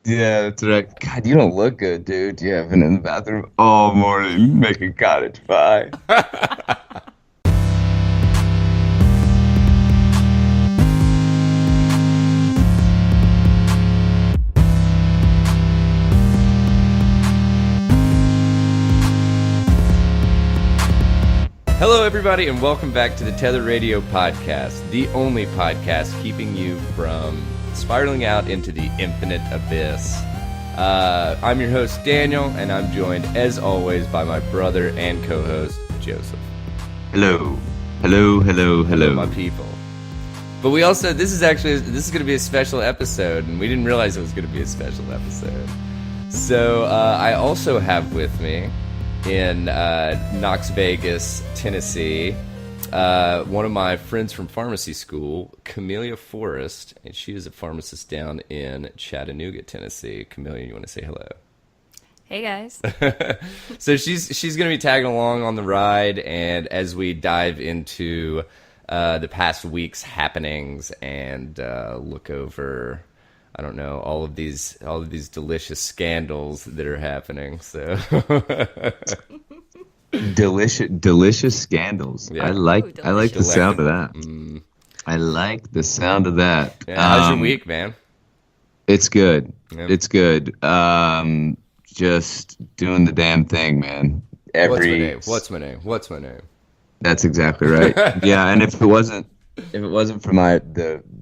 Yeah, that's right. God, you don't look good, dude. You have been in the bathroom all morning making cottage pie. Hello, everybody, and welcome back to the Tether Radio Podcast, the only podcast keeping you from spiraling out into the infinite abyss. I'm your host, Daniel, and I'm joined, as always, by my brother and co-host, Joseph. Hello. Hello, hello, hello. My people. But we also, this is going to be a special episode, and we didn't realize it was going to be a special episode. So, I also have with me, in Knox Vegas, Tennessee, one of my friends from pharmacy school, Camellia Forrest, and she is a pharmacist down in Chattanooga, Tennessee. Camellia, you want to say hello? Hey guys. So she's going to be tagging along on the ride, and as we dive into the past week's happenings and look over, I don't know, all of these delicious scandals that are happening. So delicious scandals. Yeah. I like the sound of that. Mm. I like the sound of that. Yeah, how's your week, man? It's good. Yeah. It's good. Just doing the damn thing, man. What's my name? That's exactly right. Yeah, and if it wasn't for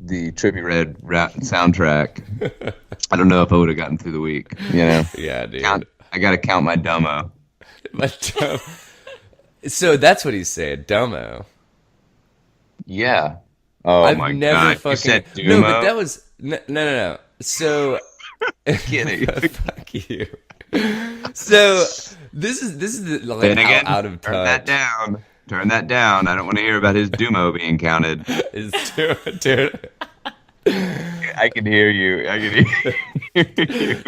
the Trippie Red rap soundtrack, I don't know if I would have gotten through the week. You know? Yeah, dude. I got to count my dumbo. So that's what he's saying, dumbo. Yeah. Oh I've my never God. fucking You said no, Dumo? but that was no. So Kidding. fuck you. So this is like Then again, how out of touch. Turn that down. I don't want to hear about his Dumo being counted. Dude. I can hear you.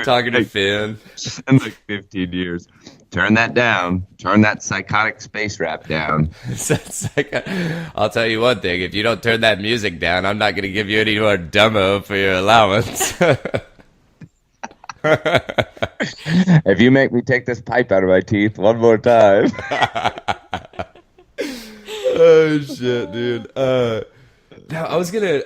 Talking to Finn. In like 15 years. Turn that down. Turn that psychotic space rap down. I'll tell you one thing. If you don't turn that music down, I'm not going to give you any more dumbo for your allowance. If you make me take this pipe out of my teeth one more time. Oh shit, dude. Now I was gonna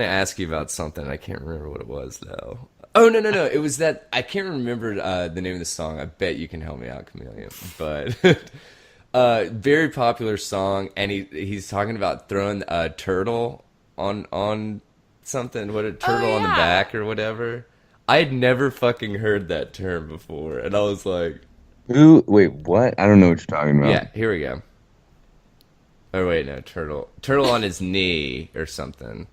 ask you about something. I can't remember what it was though. Oh no. It was that I can't remember the name of the song. I bet you can help me out, Camellia. But very popular song, and he's talking about throwing a turtle on something. What, a turtle on the back or whatever. I had never fucking heard that term before, and I was like, Wait, what? I don't know what you're talking about. yeah, here we go. Oh wait, no, turtle on his knee or something.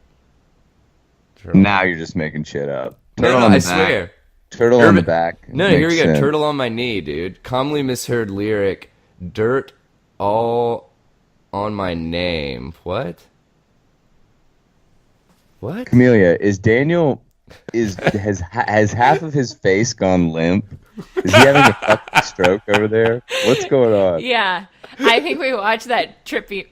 Turtle. Now you're just making shit up. No, I swear. Turtle on the back. No, here we go. Sense. Turtle on my knee, dude. Commonly misheard lyric. Dirt all on my name. What? Camellia, is Daniel has half of his face gone limp? Is he having a fucking stroke over there? What's going on? Yeah, I think we watched that trippy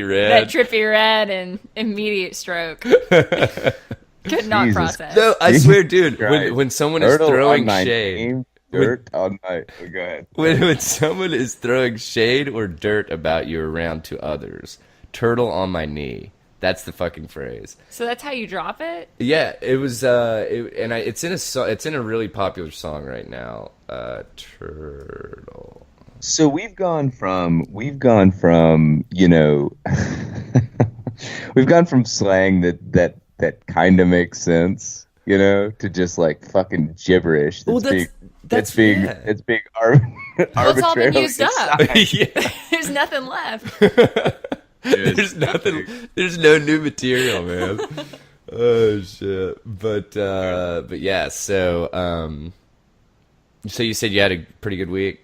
red and immediate stroke. Could not Jesus. process. No, I swear, dude. Christ. When someone Turtle is throwing on my shade, name, dirt on my. Go ahead. when someone is throwing shade or dirt about you around to others, turtle on my knee. That's the fucking phrase. So that's how you drop it? Yeah, it was. It's in a really popular song right now. Turtle. So we've gone from we've gone from slang that kind of makes sense, to just like fucking gibberish. It's being Well, it's all been arbitrarily used up. Yeah. There's nothing left. There's nothing. There's no new material, man. Oh shit! But yeah. So you said you had a pretty good week.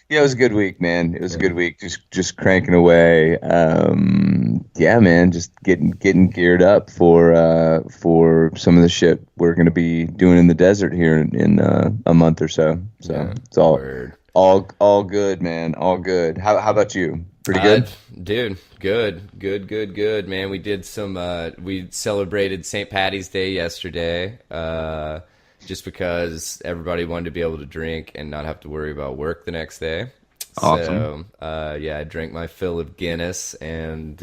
Yeah, it was a good week, man. It was a good week. Just cranking away. Yeah, man. Just getting geared up for some of the shit we're gonna be doing in the desert here in a month or so. So yeah, it's all good, man. All good. How about you? Pretty good, dude. Good, man. We did some. We celebrated St. Patty's Day yesterday. just because everybody wanted to be able to drink and not have to worry about work the next day. Awesome. So, I drank my fill of Guinness and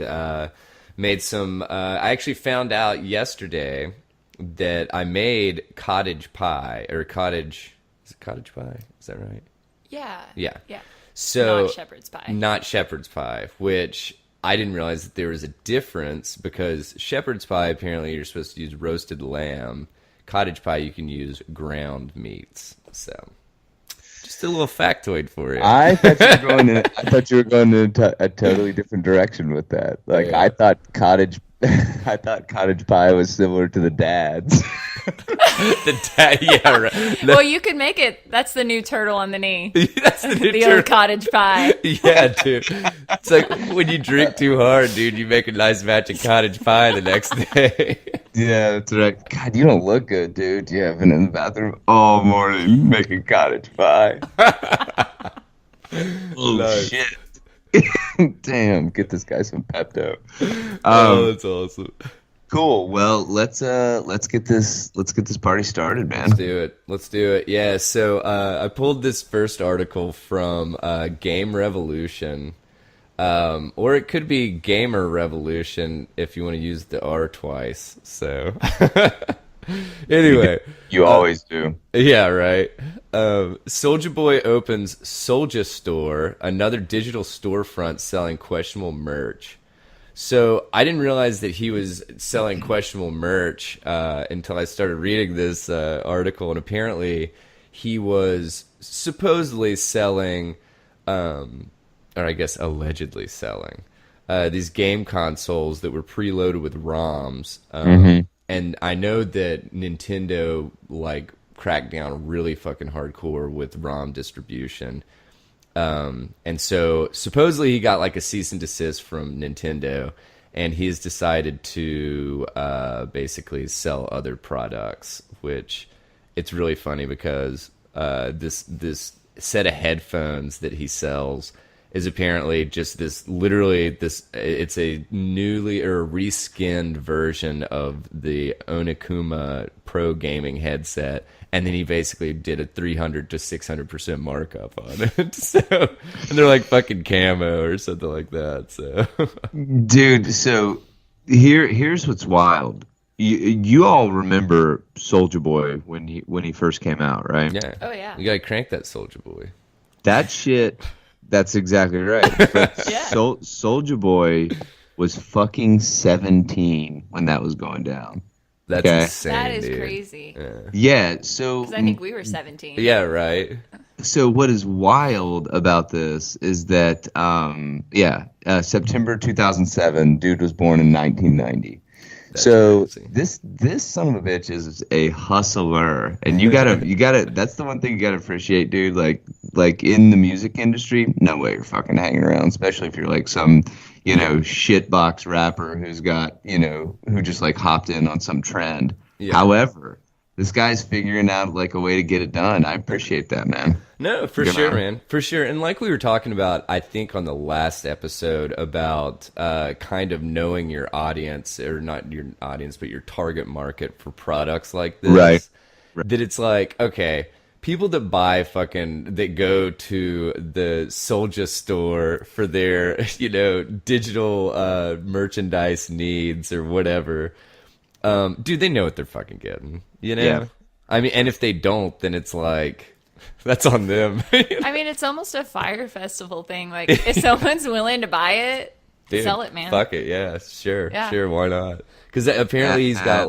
made some. I actually found out yesterday that I made cottage pie or cottage. Is it cottage pie? Is that right? Yeah. Yeah. Yeah. So Not shepherd's pie. Not shepherd's pie, which I didn't realize that there was a difference because shepherd's pie apparently you're supposed to use roasted lamb. Cottage pie you can use ground meats. So. Just a little factoid for you. I thought you were going in a totally different direction with that. Like Yeah. I thought cottage pie was similar to the dad's. Yeah, right. Well, you could make it. That's the new turtle on the knee. That's the new The old cottage pie. Yeah, dude. It's like when you drink too hard, dude, you make a nice batch of cottage pie the next day. Yeah, that's right. God, you don't look good, dude. You have been in the bathroom all morning making cottage pie. Oh, Nice. shit. Damn, get this guy some Pepto. That's awesome. Cool. Well, let's get this party started, man. Let's do it. Yeah, so I pulled this first article from Game Revolution. Or it could be Gamer Revolution if you want to use the R twice. So, anyway. You always do. Yeah, right. Soulja Boy opens Soulja Store, another digital storefront selling questionable merch. So I didn't realize that he was selling questionable merch until I started reading this article, and apparently he was supposedly selling, or I guess allegedly selling, these game consoles that were preloaded with ROMs. And I know that Nintendo cracked down really fucking hardcore with ROM distribution. And so supposedly he got a cease and desist from Nintendo, and he's decided to basically sell other products, which it's really funny because this set of headphones that he sells is apparently just it's a newly or reskinned version of the Onekuma Pro gaming headset, and then he basically did a 300 to 600% markup on it. So, and they're like fucking camo or something like that. So, Dude, so here's what's wild. You all remember Soulja Boy when he first came out, right? yeah. Oh, yeah. You gotta crank that Soulja Boy. That shit. That's exactly right. But Yeah. Soulja Boy was fucking 17 when that was going down. That's Okay. insane. That is dude. crazy. Yeah. So Because I think we were 17. Yeah, right. So what is wild about this is that September 2007, dude was born in 1990. That's So crazy. this son of a bitch is a hustler, and you gotta that's the one thing you gotta appreciate, dude. Like in the music industry, no way you're fucking hanging around, especially if you're like some shitbox rapper who's got who just hopped in on some trend. Yeah. However, this guy's figuring out a way to get it done. I appreciate that, man. No, for sure, man. For sure. And like we were talking about, I think on the last episode about kind of knowing your audience, or not your audience, but your target market for products like this. Right. That it's like, okay, people that that go to the Soulja Store for their, digital merchandise needs or whatever. Dude, they know what they're fucking getting, Yeah. I mean, and if they don't, then it's like, that's on them. I mean, it's almost a fire festival thing. Like, if someone's willing to buy it, Dude, sell it, man. Fuck it, yeah, sure, Yeah. sure, why not? Because apparently he's got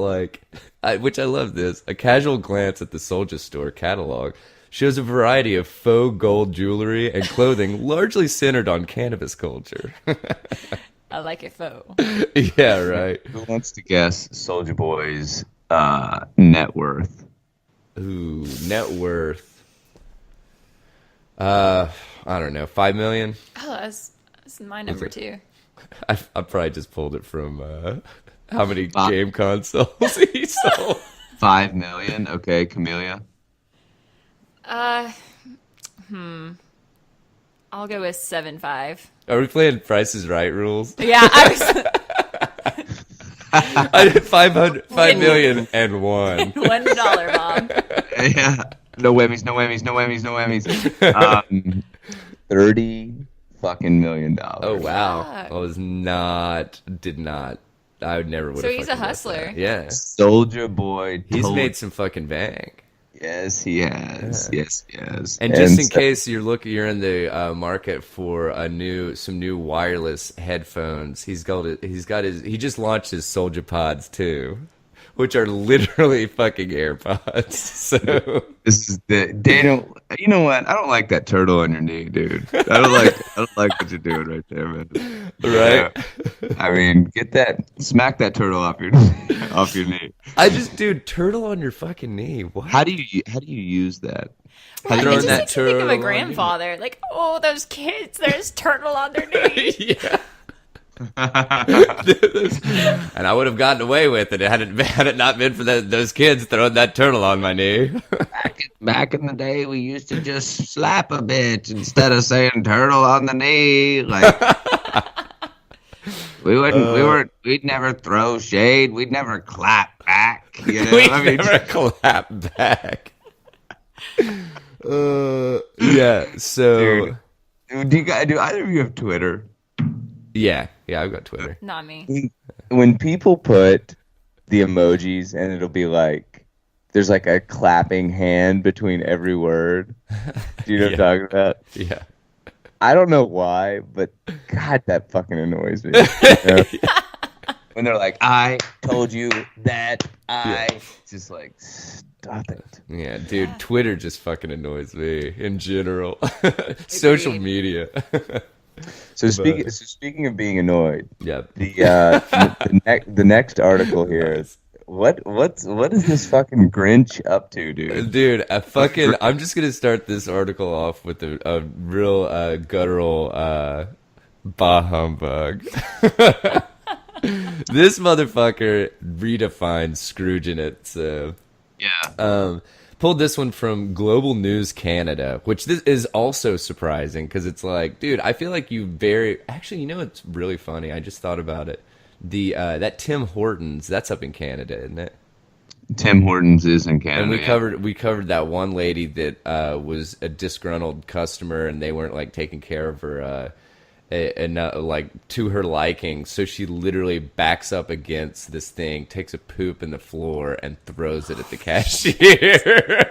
which I love this, a casual glance at the Soulja Store catalog shows a variety of faux gold jewelry and clothing largely centered on cannabis culture. I like it faux. Yeah, right. Who wants to guess Soulja Boy's net worth? Ooh, net worth. I don't know, 5 million. Oh, that's my number too. I probably just pulled it from how many Ah. game consoles he sold. 5 million. Okay, Camellia. I'll go with 7.5. Are we playing Price is Right rules? Yeah, I was I did 5 million and one. $1, Mom. Yeah. No whammies, no whammies, no whammies, no whammies. $30 fucking million. Oh wow! Fuck. Did not. I would never would. So have he's a hustler. Yeah. Soulja Boy. He's made some fucking bank. Yes, he has. Yeah. Yes, he has. And just in case you're in the market for some new wireless headphones, he just launched his Soulja Pods too, which are literally fucking AirPods. So this is Daniel. You know what? I don't like that turtle on your knee, dude. I don't like what you're doing right there, man. Right? I mean, smack that turtle off your knee. Dude, turtle on your fucking knee. What? How do you use that? It just makes me think of a grandfather. Like, oh, those kids, there's turtle on their knee. Yeah. And I would have gotten away with it had it not been for those kids throwing that turtle on my knee. Back in the day, we used to just slap a bitch instead of saying turtle on the knee. Like we'd never throw shade. We'd never clap back. You know? Never clap back. Yeah. So, dude, do either of you have Twitter? Yeah, I've got Twitter. Not me. When people put the emojis and it'll be like, there's like a clapping hand between every word. Do you know what I'm talking about? Yeah. I don't know why, but God, that fucking annoys me. You know? When they're like, I told you that just like, stop it. Yeah, dude, Twitter just fucking annoys me in general. Social media. So speaking of being annoyed, yeah. The next article here is what is this fucking Grinch up to, dude? Dude, I'm just gonna start this article off with a real guttural bah humbug. This motherfucker redefined Scrooging it. So yeah. Pulled this one from Global News Canada, which this is also surprising because it's like, dude, I feel like actually, you know, it's really funny. I just thought about it. That Tim Hortons, that's up in Canada, isn't it? Tim Hortons is in Canada. And we covered that one lady that was a disgruntled customer and they weren't like taking care of her like to her liking, so she literally backs up against this thing, takes a poop in the floor, and throws it at the cashier.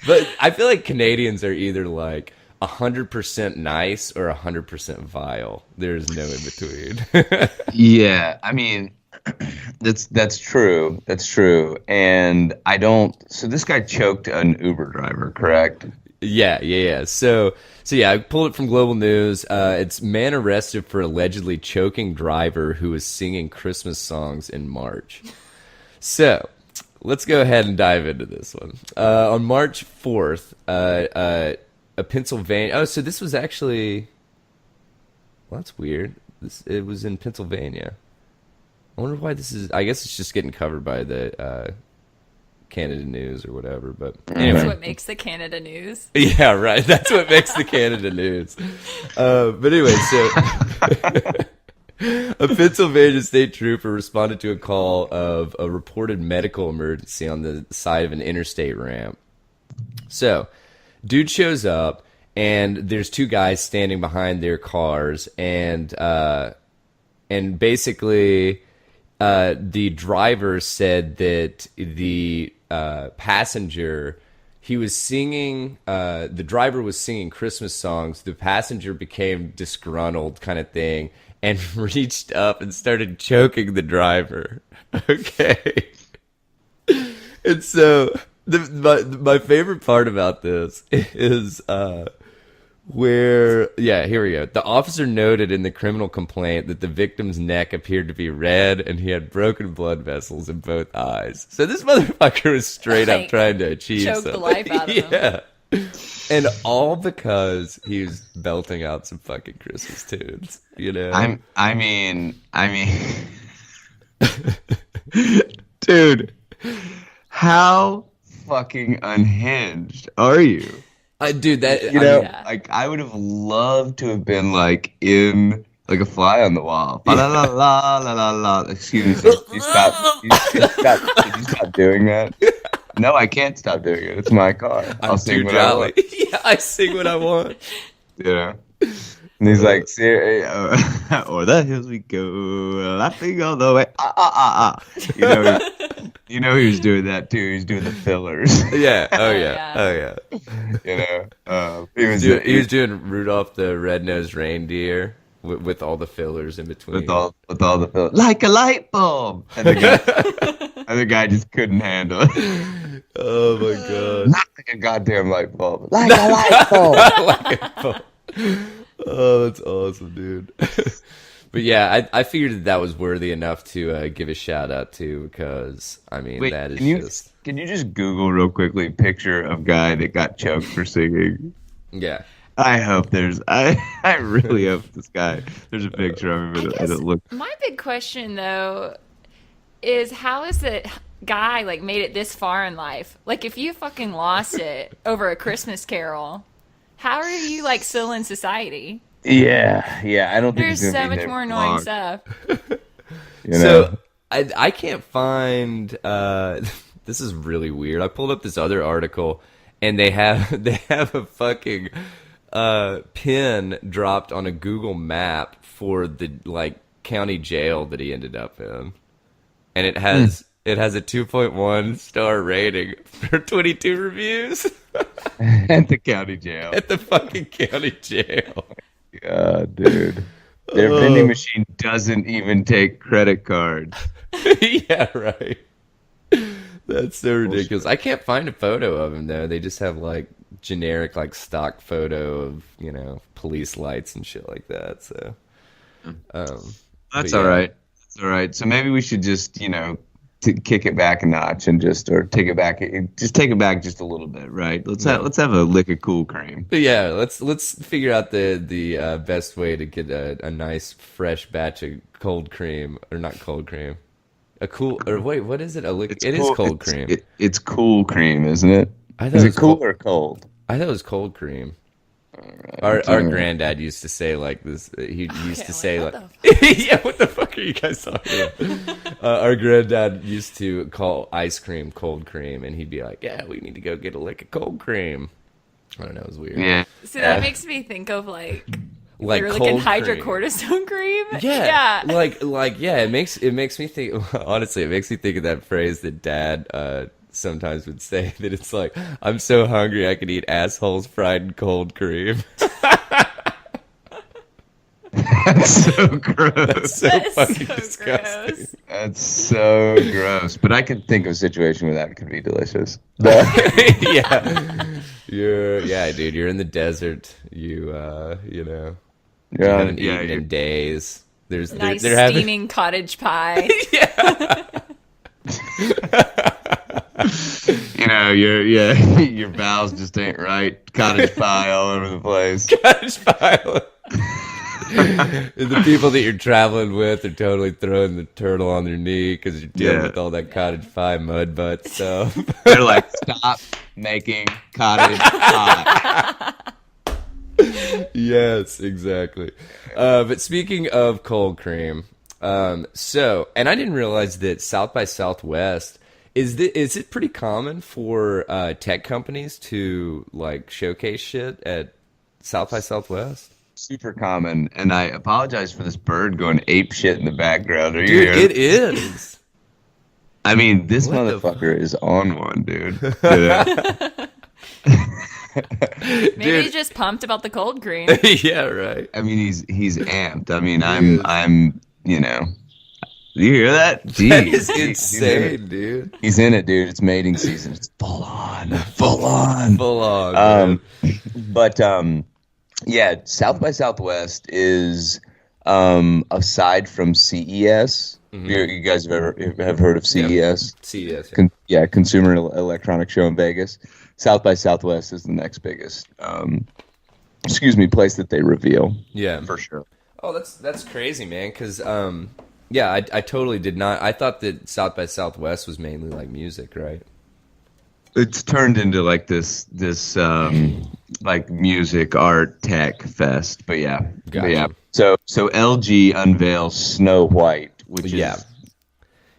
But I feel like Canadians are either like 100% nice or 100% vile. There's no in between. Yeah, I mean, that's true. That's true. And I don't. So this guy choked an Uber driver, correct? Yeah. So yeah, I pulled it from Global News. It's man arrested for allegedly choking driver who was singing Christmas songs in March. So let's go ahead and dive into this one. On March 4th, a Pennsylvania. Oh, so this was actually. Well, that's weird. It was in Pennsylvania. I wonder why this is. I guess it's just getting covered by the Canada News or whatever. But anyway. That's what makes the Canada News. Yeah, right. That's what makes the Canada News. But anyway, so a Pennsylvania state trooper responded to a call of a reported medical emergency on the side of an interstate ramp. So, dude shows up, and there's two guys standing behind their cars, and basically, the driver said that the passenger, he was singing, the driver was singing Christmas songs. The passenger became disgruntled, kind of thing, and reached up and started choking the driver. Okay. And so my favorite part about this is here we go. The officer noted in the criminal complaint that the victim's neck appeared to be red and he had broken blood vessels in both eyes. So this motherfucker was straight up trying to achieve choke something. the life out of him. Yeah. And all because he was belting out some fucking Christmas tunes, you know? I mean, dude, how fucking unhinged are you? Dude, that like I would have loved to have been like in like a fly on the wall. La la la la la la. Excuse me, sir. Did you stop doing that? No, I can't stop doing it. It's my car. I'll sing what I want. Yeah, I sing what I want. You know? And he's like, "O'er the hills we go, laughing all the way." You know, he was doing that too. He was doing the fillers. Yeah. Oh yeah. You know, He was doing Rudolph the Red-Nosed Reindeer with all the fillers in between. with all the fillers, like a light bulb. And the guy just couldn't handle it. Oh my god! Not like a goddamn light bulb, like a light bulb. Oh, that's awesome, dude. But yeah, I figured that was worthy enough to give a shout out to, because I mean, Wait, that is just. Can you just Google real quickly picture of guy that got choked for singing? Yeah. I hope I really hope this guy. There's a picture of him and it looks. My big question though is, how is the guy like made it this far in life? Like, if you fucking lost it over a Christmas Carol, how are you like still in society? Yeah. I don't think There's he's gonna so be much there more for annoying long, stuff. You know? So I can't find. This is really weird. I pulled up this other article, and they have a fucking pin dropped on a Google map for the like county jail that he ended up in, and it has a 2.1 star rating for 22 reviews. At the county jail. At the fucking county jail. God, dude. Their vending machine doesn't even take credit cards. Yeah, right. That's so ridiculous. I can't find a photo of him though. They just have like generic like stock photo of, you know, police lights and shit like that. So That's all right. That's all right. So maybe we should just, you know, kick it back a notch and take it back just a little bit, right? Let's have a lick of cool cream. But yeah, let's figure out the best way to get a nice fresh batch of cold cream, or not cold cream. What is it? It is cold cream. It's cool cream, isn't it? Is it cool or cold? I thought it was cold cream. Right, our granddad used to say like this. He used to say like, "Yeah, what the fuck are you guys talking about?" Our granddad used to call ice cream cold cream, and he'd be like, "Yeah, we need to go get a lick of cold cream." I don't know, it was weird. Yeah. So that makes me think of like you're cold looking cream. hydrocortisone cream. Yeah. Like yeah. It makes me think. Honestly, it makes me think of that phrase that Dad sometimes would say, that it's like, "I'm so hungry I could eat assholes fried in cold cream." That's so gross. That's so fucking so disgusting. gross. That's so gross. But I can think of a situation where that could be delicious. Yeah. Dude, you're in the desert. You haven't eaten in days. There's Nice they're steaming cottage pie. You know, your bowels just ain't right. Cottage pie all over the place. Cottage pie. The people that you're traveling with are totally throwing the turtle on their knee because you're dealing with all that cottage pie mud butt stuff. They're like, "Stop making cottage pie." Yes, exactly. But speaking of cold cream, and I didn't realize that South by Southwest is it pretty common for tech companies to like showcase shit at South by Southwest? Super common, and I apologize for this bird going ape shit in the background. Are you Dude, hearing? it is. I mean, this motherfucker is on one, dude. Yeah. Maybe he's just pumped about the cold cream. Yeah, right. I mean, he's amped. I mean, I'm you know. You hear that? Jeez. That is insane, dude. He's in it, dude. It's mating season. It's full on. But yeah, South by Southwest is aside from CES. Mm-hmm. You guys have heard of CES? Yep. CES. Yeah. Consumer Electronics Show in Vegas. South by Southwest is the next biggest place that they reveal. Yeah, for sure. Oh, that's crazy, man. Because yeah, I totally did not. I thought that South by Southwest was mainly like music, right? It's turned into like this like music, art, tech fest. But yeah, gotcha. But yeah. So LG unveils Snow White, which is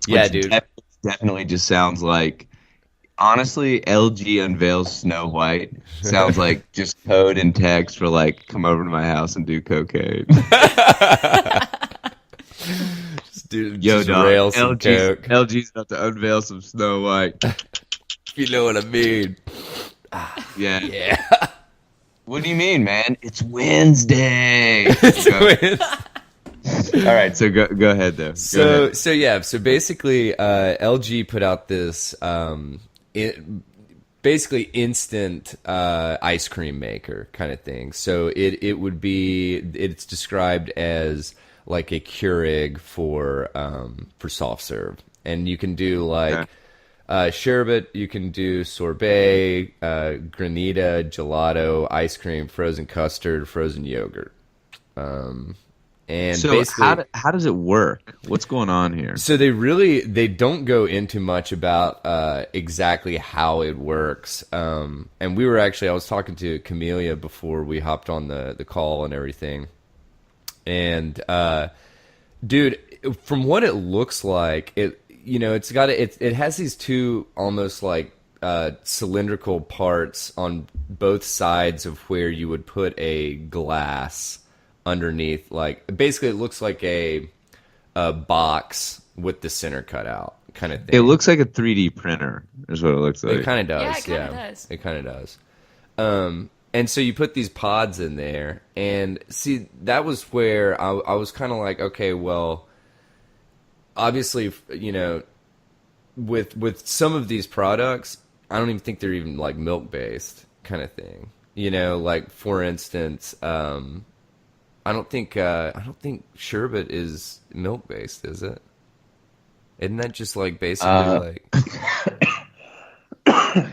dude, definitely just sounds like honestly, LG unveils Snow White sounds like just code and text for like, come over to my house and do cocaine. Yo, just dog, rail some coke. LG's about to unveil some Snow White. You know what I mean? Yeah. Yeah. What do you mean, man? It's Wednesday. All right, so go ahead though. So basically, LG put out this basically instant ice cream maker kind of thing. So it's described as like a Keurig for soft serve, and you can do like sherbet, you can do sorbet, granita, gelato, ice cream, frozen custard, frozen yogurt. And so basically, how does it work? What's going on here? So they don't go into much about exactly how it works. And I was talking to Camellia before we hopped on the call and everything. And dude, from what it looks like, it has these two almost like cylindrical parts on both sides of where you would put a glass underneath. Like basically it looks like a box with the center cut out kind of thing. It looks like a 3D printer is what it looks like. It kind of does. Yeah, it kind of does. It kind of does. And so you put these pods in there, and see, that was where I was kind of like, okay, well, obviously, with some of these products, I don't even think they're even like milk based kind of thing. Like for instance, I don't think sherbet is milk based, is it? Isn't that just like basically like? I don't know.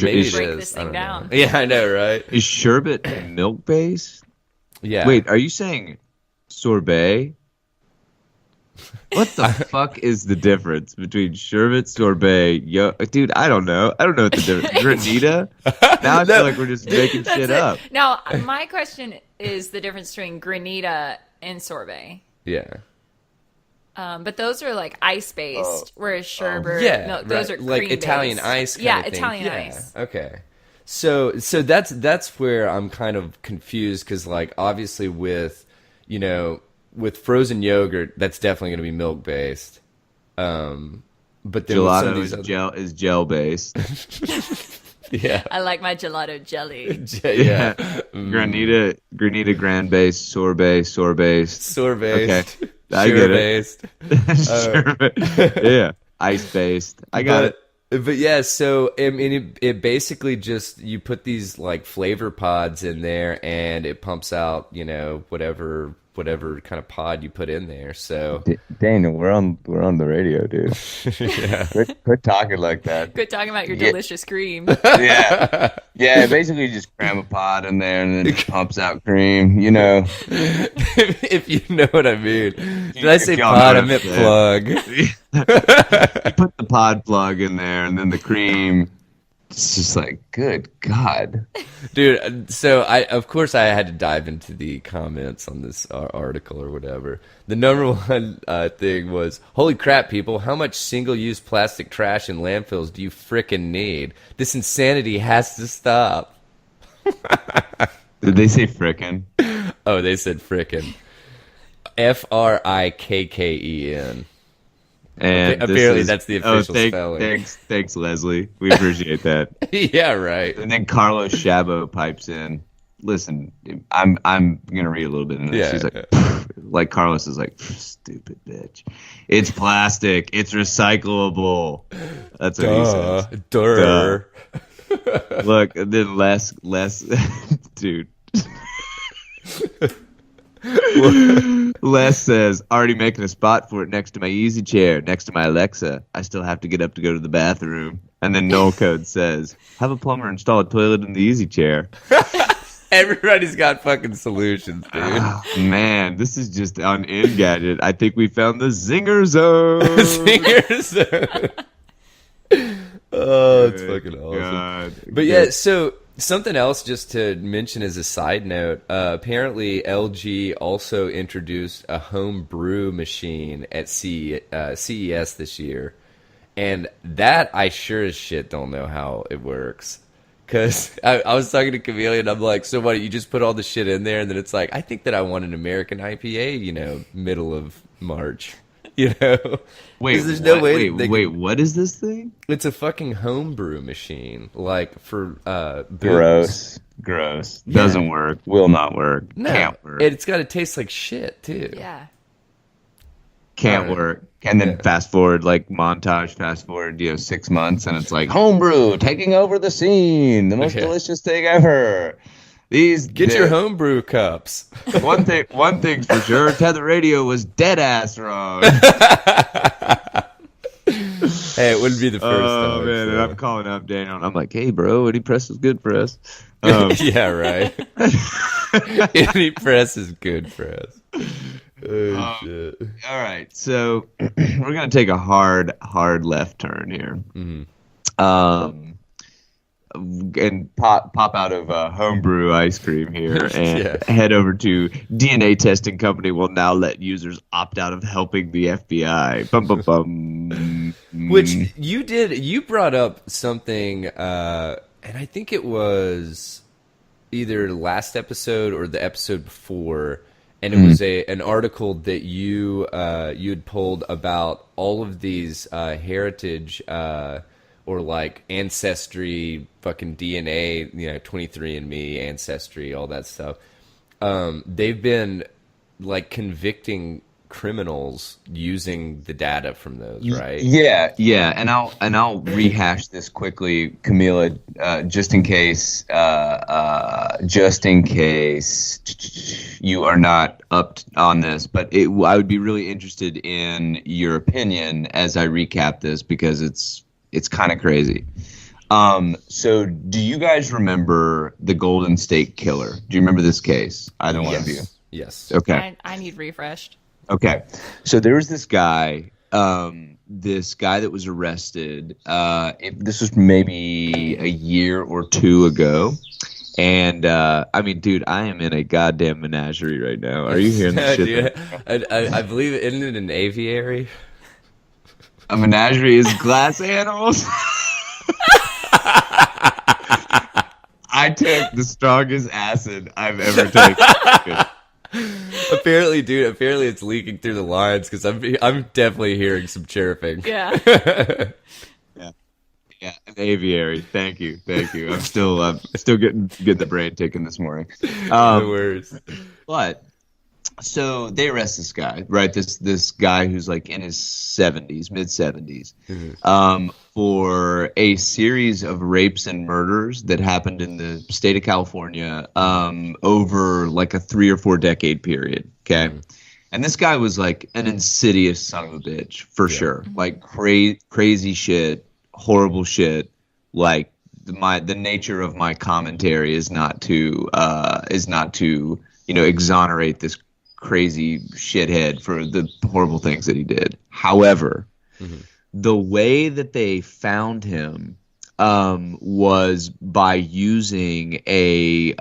Maybe Break it is. this thing down. Yeah, I know, right? Is sherbet milk based? Yeah. Wait, are you saying sorbet? What the fuck is the difference between sherbet, sorbet? Dude, I don't know. I don't know what the difference. Granita? Now I feel like we're just making shit up. Now, my question is the difference between granita and sorbet. Yeah. But those are like ice based, whereas sherbet, milk, those are like cream Italian based. ice. Yeah, of thing. Italian ice. Okay. So that's where I'm kind of confused because like obviously with frozen yogurt, that's definitely going to be milk based. But then gelato is gel based. Yeah, I like my gelato jelly. Yeah. Granita grand based, sorbet. Okay, I get it. Yeah, ice based. I got it. But yeah, so I mean, it basically just you put these like flavor pods in there, and it pumps out whatever kind of pod you put in there. So Daniel, we're on the radio, dude. Yeah. Quit talking like that. Quit talking about your delicious cream. Yeah. Basically you just cram a pod in there and then it pumps out cream. If you know what I mean. Did I say pod? I meant plug. You put the pod plug in there and then the cream. It's just like, good God. Dude, so I had to dive into the comments on this article or whatever. The number one thing was, holy crap, people, how much single-use plastic trash in landfills do you frickin' need? This insanity has to stop. Did they say frickin'? Oh, they said frickin'. Frikken. And apparently that's the official spelling. Thanks, Leslie. We appreciate that. Yeah, right. And then Carlos Shabo pipes in. Listen, I'm gonna read a little bit of this. Yeah, He's like Carlos is like, stupid bitch. It's plastic. It's recyclable. That's what he says. Duh. Look, and then Les, dude. Les says, already making a spot for it next to my easy chair, next to my Alexa. I still have to get up to go to the bathroom. And then Null Code says, have a plumber install a toilet in the easy chair. Everybody's got fucking solutions, dude. Oh, man, this is just on Engadget. I think we found the Zinger Zone. Zinger Zone. Oh, it's fucking awesome. God. But yeah, so something else just to mention as a side note, apparently LG also introduced a home brew machine at CES this year. And that I sure as shit don't know how it works. Because I was talking to Camellia, and I'm like, so what, you just put all the shit in there, and then it's like, I think that I want an American IPA, middle of March. Wait, there's no way what is this thing? It's a fucking homebrew machine, like for gross. Yeah. Doesn't work. Will not work. No, can't work. It's got to taste like shit too. Yeah. Can't work. And then fast forward 6 months, and it's like homebrew taking over the scene, the most delicious thing ever. Get your homebrew cups. One thing's for sure, Tether Radio was dead ass wrong. Hey, it wouldn't be the first time. Oh man, and I'm calling up Daniel, and I'm like, hey bro, any press is good for us. Yeah, right. Any press is good for us. Oh shit. All right, so we're gonna take a hard left turn here. Mm-hmm. And pop out of homebrew ice cream here and head over to DNA testing company will now let users opt out of helping the FBI. Bum, bum, bum. Which you brought up something, and I think it was either last episode or the episode before, and it was an article that you had pulled about all of these heritage or like ancestry, fucking DNA, 23andMe, Ancestry, all that stuff. They've been like convicting criminals using the data from those, right? Yeah. And I'll rehash this quickly, Camellia, just in case you are not up on this. But I would be really interested in your opinion as I recap this because it's kind of crazy. So do you guys remember the Golden State Killer? Do you remember this case? Either one of you? Yes. Okay. I need refreshed. Okay. So there was this guy that was arrested. This was maybe a year or two ago. And, I mean, dude, I am in a goddamn menagerie right now. Are you hearing this shit? I believe it ended in an aviary. A menagerie is glass animals. I took the strongest acid I've ever taken. Apparently it's leaking through the lines because I'm definitely hearing some chirping. Yeah. Yeah, an aviary. Thank you. I'm still getting the brain ticking this morning. No worries. But so they arrest this guy, right? This guy who's like in his 70s, mid 70s, for a series of rapes and murders that happened in the state of California over like a 3 or 4 decade period. Okay. And this guy was like an insidious son of a bitch for sure. Like crazy shit, horrible shit. Like the nature of my commentary is not to exonerate this crazy shithead for the horrible things that he did. However, the way that they found him was by using a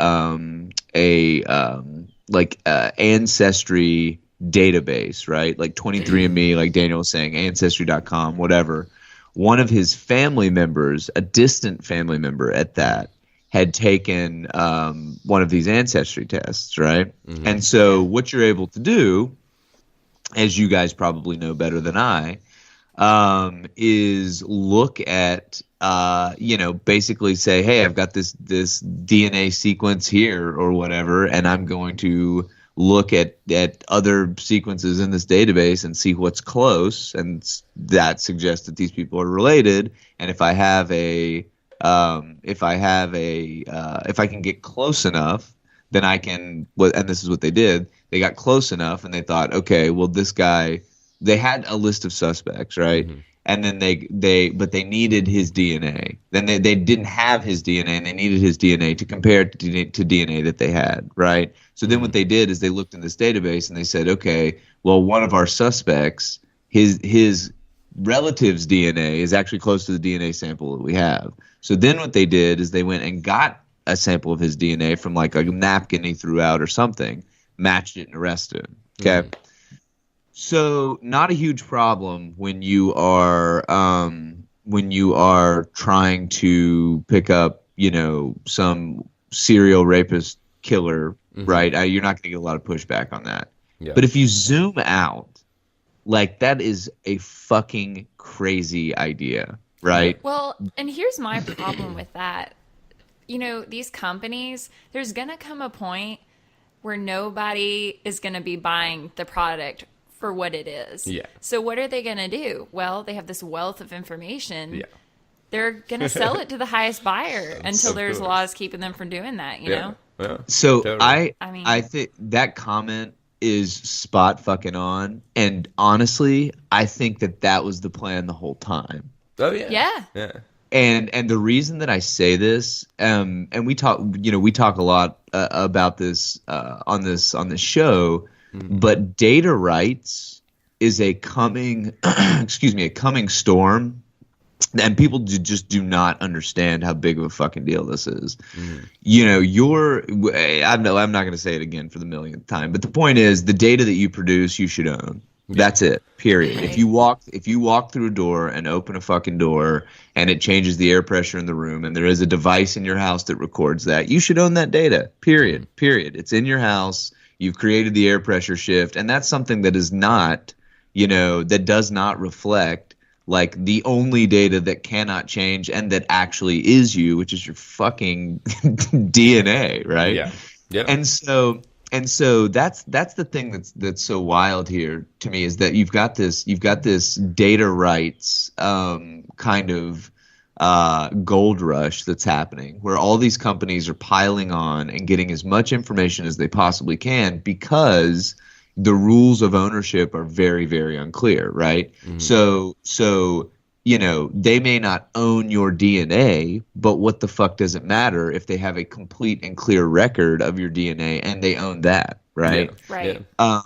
ancestry database, right? Like 23andMe, like Daniel was saying, ancestry.com, whatever. One of his family members, a distant family member at that, had taken one of these ancestry tests, right? And so what you're able to do, as you guys probably know better than I, is look at, basically say, hey, I've got this DNA sequence here or whatever, and I'm going to look at other sequences in this database and see what's close, and that suggests that these people are related. And if I can get close enough, then I can. And this is what they did. They got close enough, and they thought, okay, well, this guy. They had a list of suspects, right? And then they needed his DNA. Then they didn't have his DNA, and they needed his DNA to compare to DNA that they had, right? So then what they did is they looked in this database and they said, okay, well, one of our suspects, his relative's DNA is actually close to the DNA sample that we have. So then what they did is they went and got a sample of his DNA from like a napkin he threw out or something, matched it, and arrested him. Okay. So not a huge problem when you are trying to pick up, some serial rapist killer, right? You're not going to get a lot of pushback on that. Yeah. But if you zoom out, like, that is a fucking crazy idea, right? Well, and here's my problem with that. These companies, there's going to come a point where nobody is going to be buying the product for what it is. Yeah. So what are they going to do? Well, they have this wealth of information. Yeah. They're going to sell it to the highest buyer until there's laws keeping them from doing that, you know? Yeah. So Totally. I think that comment is spot fucking on. And honestly, I think that was the plan the whole time. Oh, yeah. Yeah. Yeah. And the reason that I say this, and we talk a lot about this on this show, but data rights is a coming storm, and people just do not understand how big of a fucking deal this is. I'm not going to say it again for the millionth time, but the point is, the data that you produce, you should own. That's it. Period. Right. If you walk through a door and open a fucking door and it changes the air pressure in the room, and there is a device in your house that records that, you should own that data. Period. It's in your house. You've created the air pressure shift, and that's something that is not, that does not reflect like the only data that cannot change and that actually is you, which is your fucking DNA, right? Yeah. Yeah. And so that's the thing that's so wild here to me, is that you've got this data rights kind of gold rush that's happening, where all these companies are piling on and getting as much information as they possibly can, because the rules of ownership are very, very unclear, right? So they may not own your DNA, but what the fuck does it matter if they have a complete and clear record of your DNA and they own that, right? Yeah. Right. Yeah.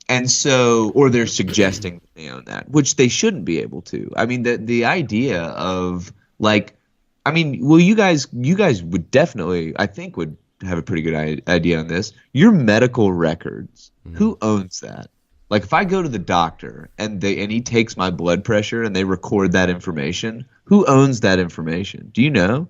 And so, or they're suggesting that they own that, which they shouldn't be able to. I mean, the idea of you guys would definitely, I think, would have a pretty good idea on this. Your medical records, who owns that? Like, if I go to the doctor and he takes my blood pressure and they record that information, who owns that information? Do you know?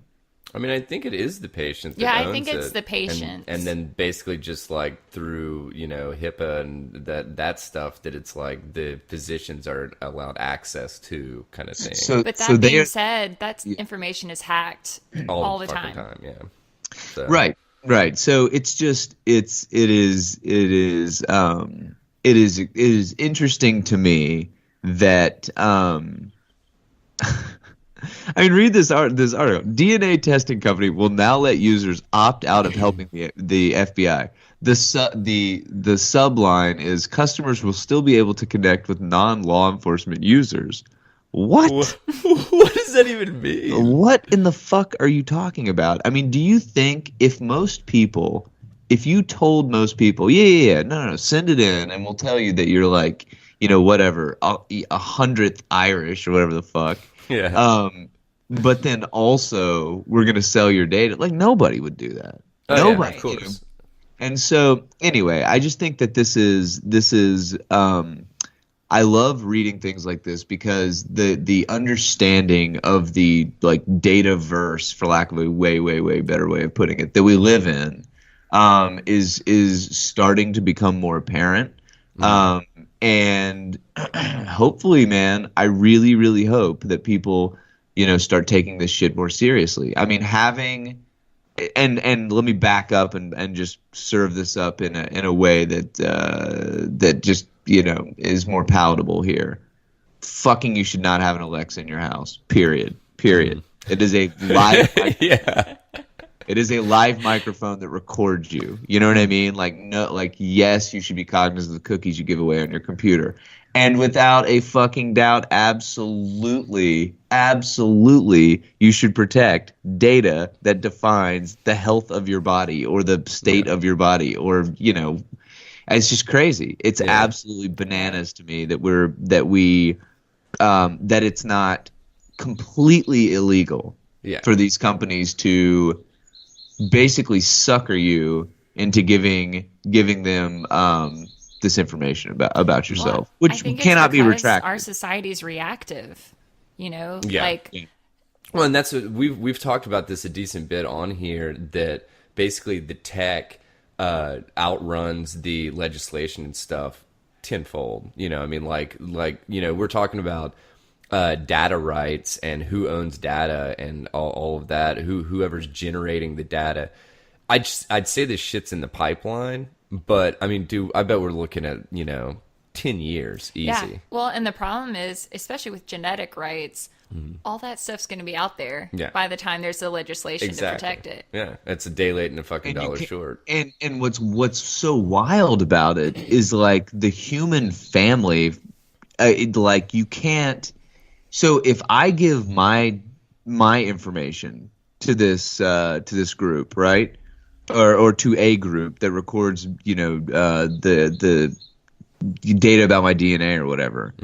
I mean, I think it is the patient that Yeah, I owns think it's it. the patient. And then basically just like through, HIPAA and that stuff, that it's like the physicians are allowed access to, kind of thing. But that being said, that information is hacked all the fucking time. Yeah. So. Right. So it's just it is interesting to me that I mean, read this article. DNA testing company will now let users opt out of helping the FBI. The subline is, customers will still be able to connect with non-law enforcement users. What? What does that even mean? What in the fuck are you talking about? I mean, do you think if you told most people, no, send it in and we'll tell you that you're like, whatever, 100th Irish or whatever the fuck. Yeah. But then also we're going to sell your data. Like, nobody would do that. Nobody. Yeah, of course. And so anyway, I just think that this is I love reading things like this, because the understanding of the like data verse, for lack of a way, way, way better way of putting it, that we live in is starting to become more apparent. And hopefully, man, I really, really hope that people, start taking this shit more seriously. I mean, and let me back up and just serve this up in a way that just, is more palatable here. Fucking, you should not have an Alexa in your house. Period. It is a live It is a live microphone that records you. You know what I mean? Yes, you should be cognizant of the cookies you give away on your computer. And without a fucking doubt, absolutely, you should protect data that defines the health of your body or the state of your body, or, it's just crazy. It's absolutely bananas to me that it's not completely illegal for these companies to basically sucker you into giving them this information about yourself, I which think it's cannot be because retracted. our society's reactive, Yeah. like Well, and that's what we've talked about this a decent bit on here, that basically the tech outruns the legislation and stuff tenfold. I mean, like we're talking about data rights and who owns data and all of that, whoever's generating the data. I'd say this shit's in the pipeline, but I mean, I bet we're looking at 10 years easy. yeah. Well, and the problem is, especially with genetic rights, all that stuff's going to be out there by the time there's the legislation to protect it. Yeah, it's a day late and a fucking dollar short. And what's so wild about it is like the human family, like you can't. So if I give my information to this group, right, or to a group that records, the data about my DNA or whatever,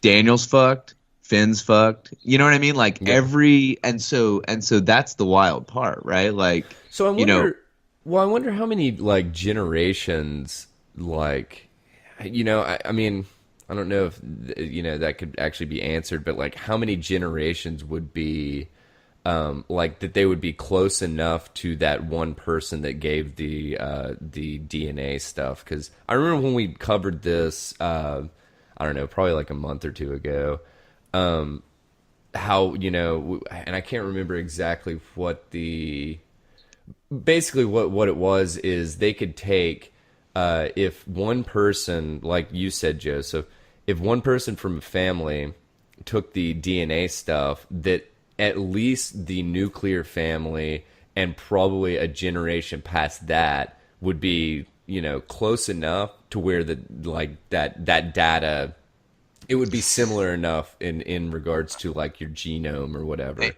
Daniel's fucked. Finn's fucked. You know what I mean? Like and so that's the wild part, right? Like, so I wonder. Well, I wonder how many like generations, like, I mean, I don't know if that could actually be answered, but like, how many generations would be, like that they would be close enough to that one person that gave the DNA stuff? Because I remember when we covered this, I don't know, probably like a month or two ago. How, and I can't remember exactly what basically what it was is they could take, if one person, like you said, Joseph, if one person from a family took the DNA stuff, that at least the nuclear family and probably a generation past that would be, close enough to where that data, it would be similar enough in regards to like your genome or whatever. Hey,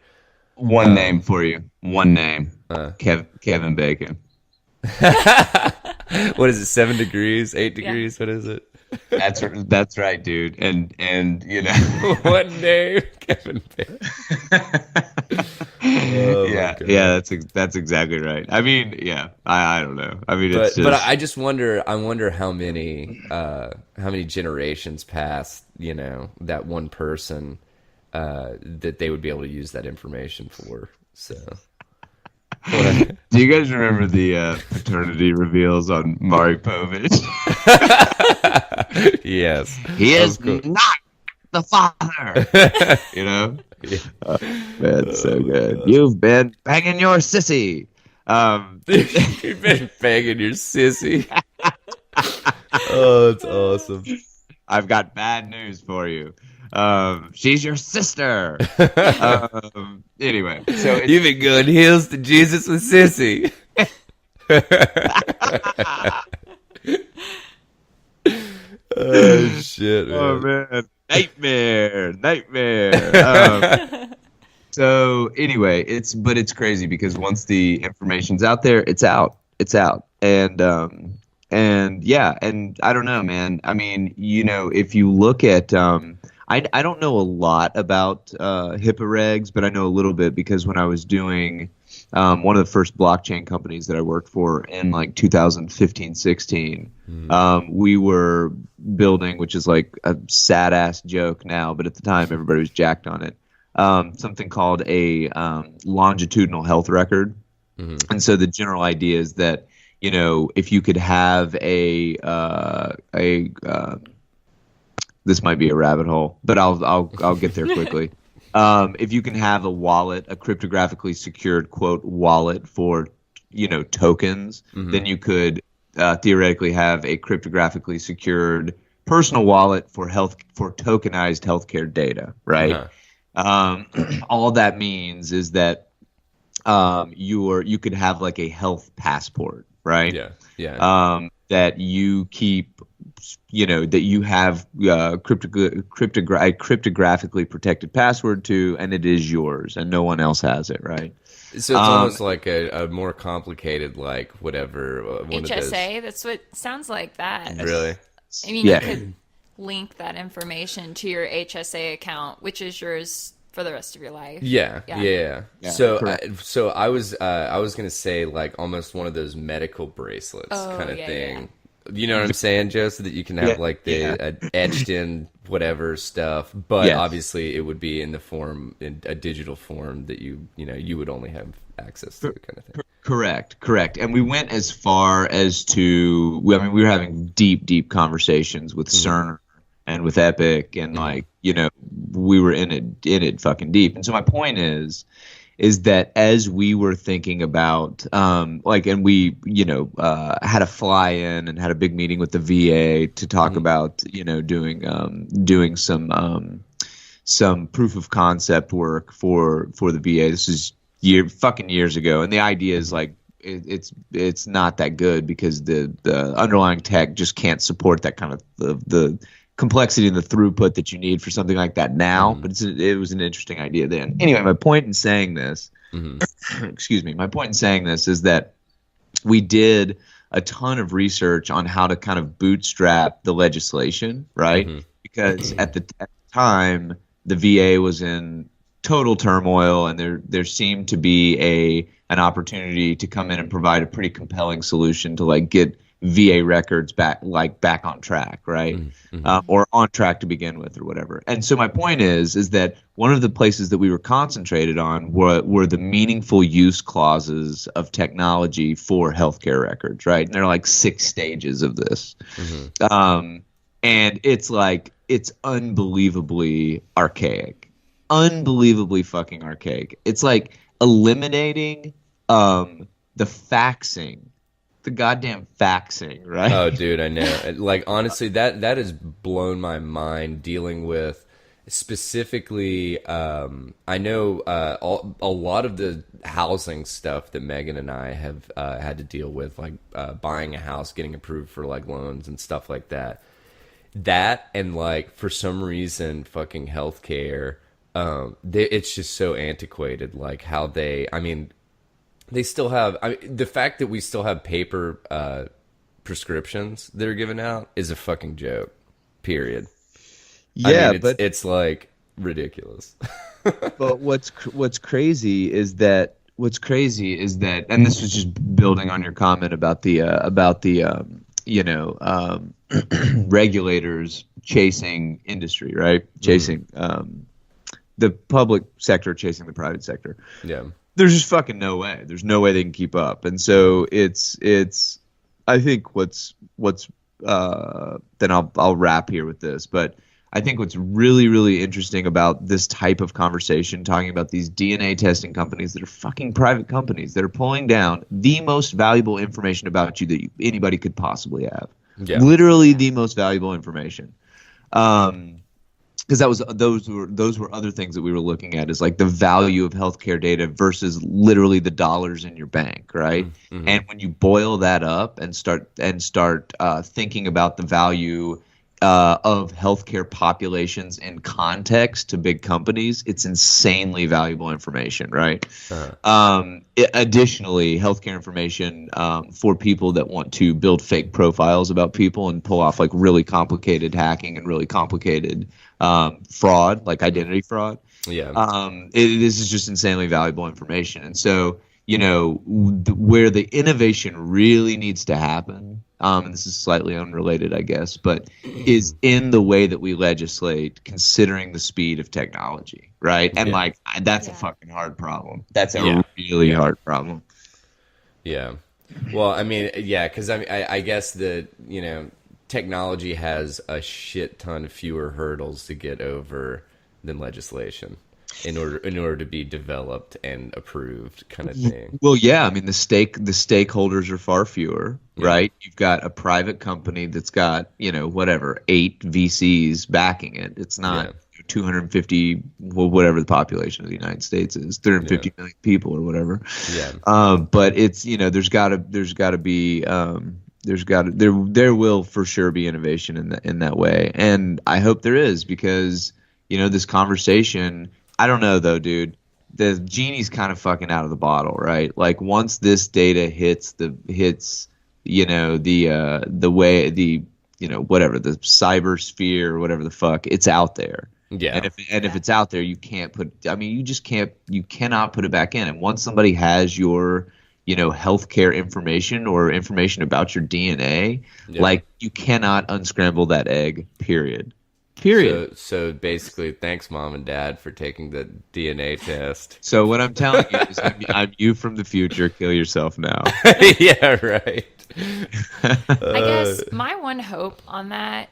one name for you. One name. Kevin Bacon. What is it? 7 degrees? 8 degrees? What is it? That's right, dude. And One name, Kevin Bacon. Yeah, that's exactly right. I mean, I don't know. I mean, it's just... but I just wonder. I wonder how many generations past that one person that they would be able to use that information for. So, do you guys remember the paternity reveals on Maury Povich? Yes, he is not the father. Man, so good. You've been banging your sissy. You've been banging your sissy. Oh, it's awesome. I've got bad news for you. She's your sister. Anyway, so you've been going heels to Jesus with sissy. Oh shit, man. Oh man, nightmare. So anyway, it's crazy because once the information's out there, it's out, and I don't know, man. I mean, if you look at, I don't know a lot about HIPAA regs, but I know a little bit because when I was doing one of the first blockchain companies that I worked for in like 2015-16, we were building, which is like a sad ass joke now, but at the time everybody was jacked on it. Something called a longitudinal health record, and so the general idea is that if you could have a this might be a rabbit hole, but I'll get there quickly. If you can have a wallet, a cryptographically secured quote wallet for tokens, then you could theoretically have a cryptographically secured personal wallet for tokenized healthcare data, right? All that means is that you could have like a health passport, right? That you keep, that you have cryptographically protected password to, and it is yours, and no one else has it, right? So it's almost like a more complicated, like whatever one HSA. of those. That's what sounds like that. Really? I mean, you could link that information to your HSA account, which is yours for the rest of your life. Yeah. So I was gonna say like almost one of those medical bracelets kind of thing. You know what I'm saying, Joe? So that you can have like the etched in whatever stuff, but obviously it would be in a digital form that you would only have access to, kind of thing. Correct. And we went as far as to, we were having deep conversations with CERN and with Epic, and we were in it fucking deep. And so my point is that as we were thinking about and we had a fly in and had a big meeting with the VA to talk about doing some proof of concept work for the VA. This is years ago, and the idea is like it's not that good because the underlying tech just can't support that kind of the complexity and the throughput that you need for something like that now. But it was an interesting idea then. Anyway, my point in saying this, my point in saying this is that we did a ton of research on how to kind of bootstrap the legislation, right? Because at the time, the VA was in total turmoil, and there seemed to be an opportunity to come in and provide a pretty compelling solution to like get VA records back on track, right? Or on track to begin with, or whatever. And so my point is that one of the places that we were concentrated on were the meaningful use clauses of technology for healthcare records, right? And there are like 6 stages of this. And it's unbelievably unbelievably fucking archaic. It's like eliminating the faxing. The goddamn faxing, right? Oh, dude, I know. Like, honestly, that has blown my mind dealing with specifically. I know a lot of the housing stuff that Megan and I have had to deal with, like buying a house, getting approved for like loans and stuff like that. That and like for some reason, fucking healthcare. It's just so antiquated. Like how they still have. The fact that we still have paper prescriptions that are given out is a fucking joke. Period. Yeah, it's like ridiculous. But what's crazy is that, and this was just building on your comment about the regulators chasing industry, right? Chasing the public sector chasing the private sector. Yeah. There's just fucking no way. There's no way they can keep up. And so it's I think what's then I'll wrap here with this, but I think what's really, really interesting about this type of conversation, talking about these DNA testing companies that are fucking private companies that are pulling down the most valuable information about you that anybody could possibly have. Yeah. Literally the most valuable information. Because those were other things that we were looking at, is like the value of healthcare data versus literally the dollars in your bank, right? And when you boil that up and start thinking about the value of healthcare populations in context to big companies, it's insanely valuable information, right? Additionally, healthcare information for people that want to build fake profiles about people and pull off like really complicated hacking and really complicated fraud, like identity fraud. Yeah. This is just insanely valuable information. And so, where the innovation really needs to happen, and this is slightly unrelated, I guess, but is in the way that we legislate, considering the speed of technology, right? And that's a fucking hard problem. That's a really hard problem. Yeah. Well, because I guess that, technology has a shit ton of fewer hurdles to get over than legislation in order to be developed and approved, kind of thing. Well, yeah, the stakeholders are far fewer, right? You've got a private company that's got 8 VCs backing it. It's not 250, whatever the population of the United States is, 350 million people or whatever. Yeah. But it's there will for sure be innovation in that way, and I hope there is, because this conversation. I don't know though, dude. The genie's kind of fucking out of the bottle, right? Like once this data hits the cybersphere or whatever the fuck, it's out there. Yeah. And if it's out there, you cannot put it back in. And once somebody has your healthcare information or information about your DNA, like you cannot unscramble that egg, period. So basically, thanks, Mom and Dad, for taking the DNA test. So what I'm telling you is I'm you from the future. Kill yourself now. Yeah, right. I guess my one hope on that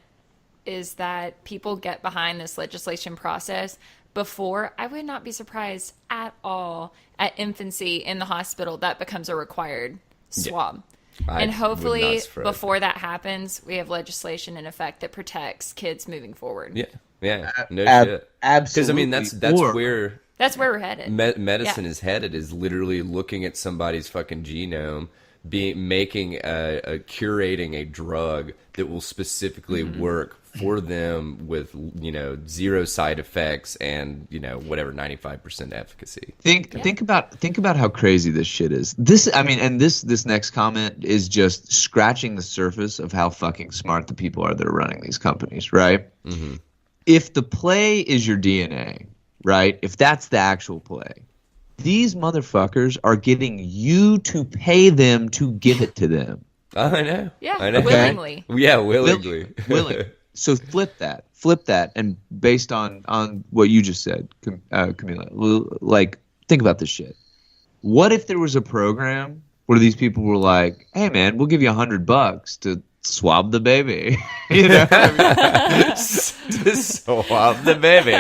is that people get behind this legislation process before. I would not be surprised at all at infancy in the hospital that becomes a required swab. And hopefully before that happens, we have legislation in effect that protects kids moving forward. Yeah, no shit. Absolutely. Because, that's where we're headed. Medicine is headed, is literally looking at somebody's fucking genome, curating a drug that will specifically work for them with, zero side effects and, whatever, 95% efficacy. Think about how crazy this shit is. This next comment is just scratching the surface of how fucking smart the people are that are running these companies, right? Mm-hmm. If the play is your DNA, right? If that's the actual play, these motherfuckers are getting you to pay them to give it to them. I know. Yeah, I know. willingly. Yeah, willingly. Willing. So flip that, and based on what you just said, Camellia, like, think about this shit. What if there was a program where these people were like, "Hey, man, we'll give you $100 to swab the baby," to swab the baby?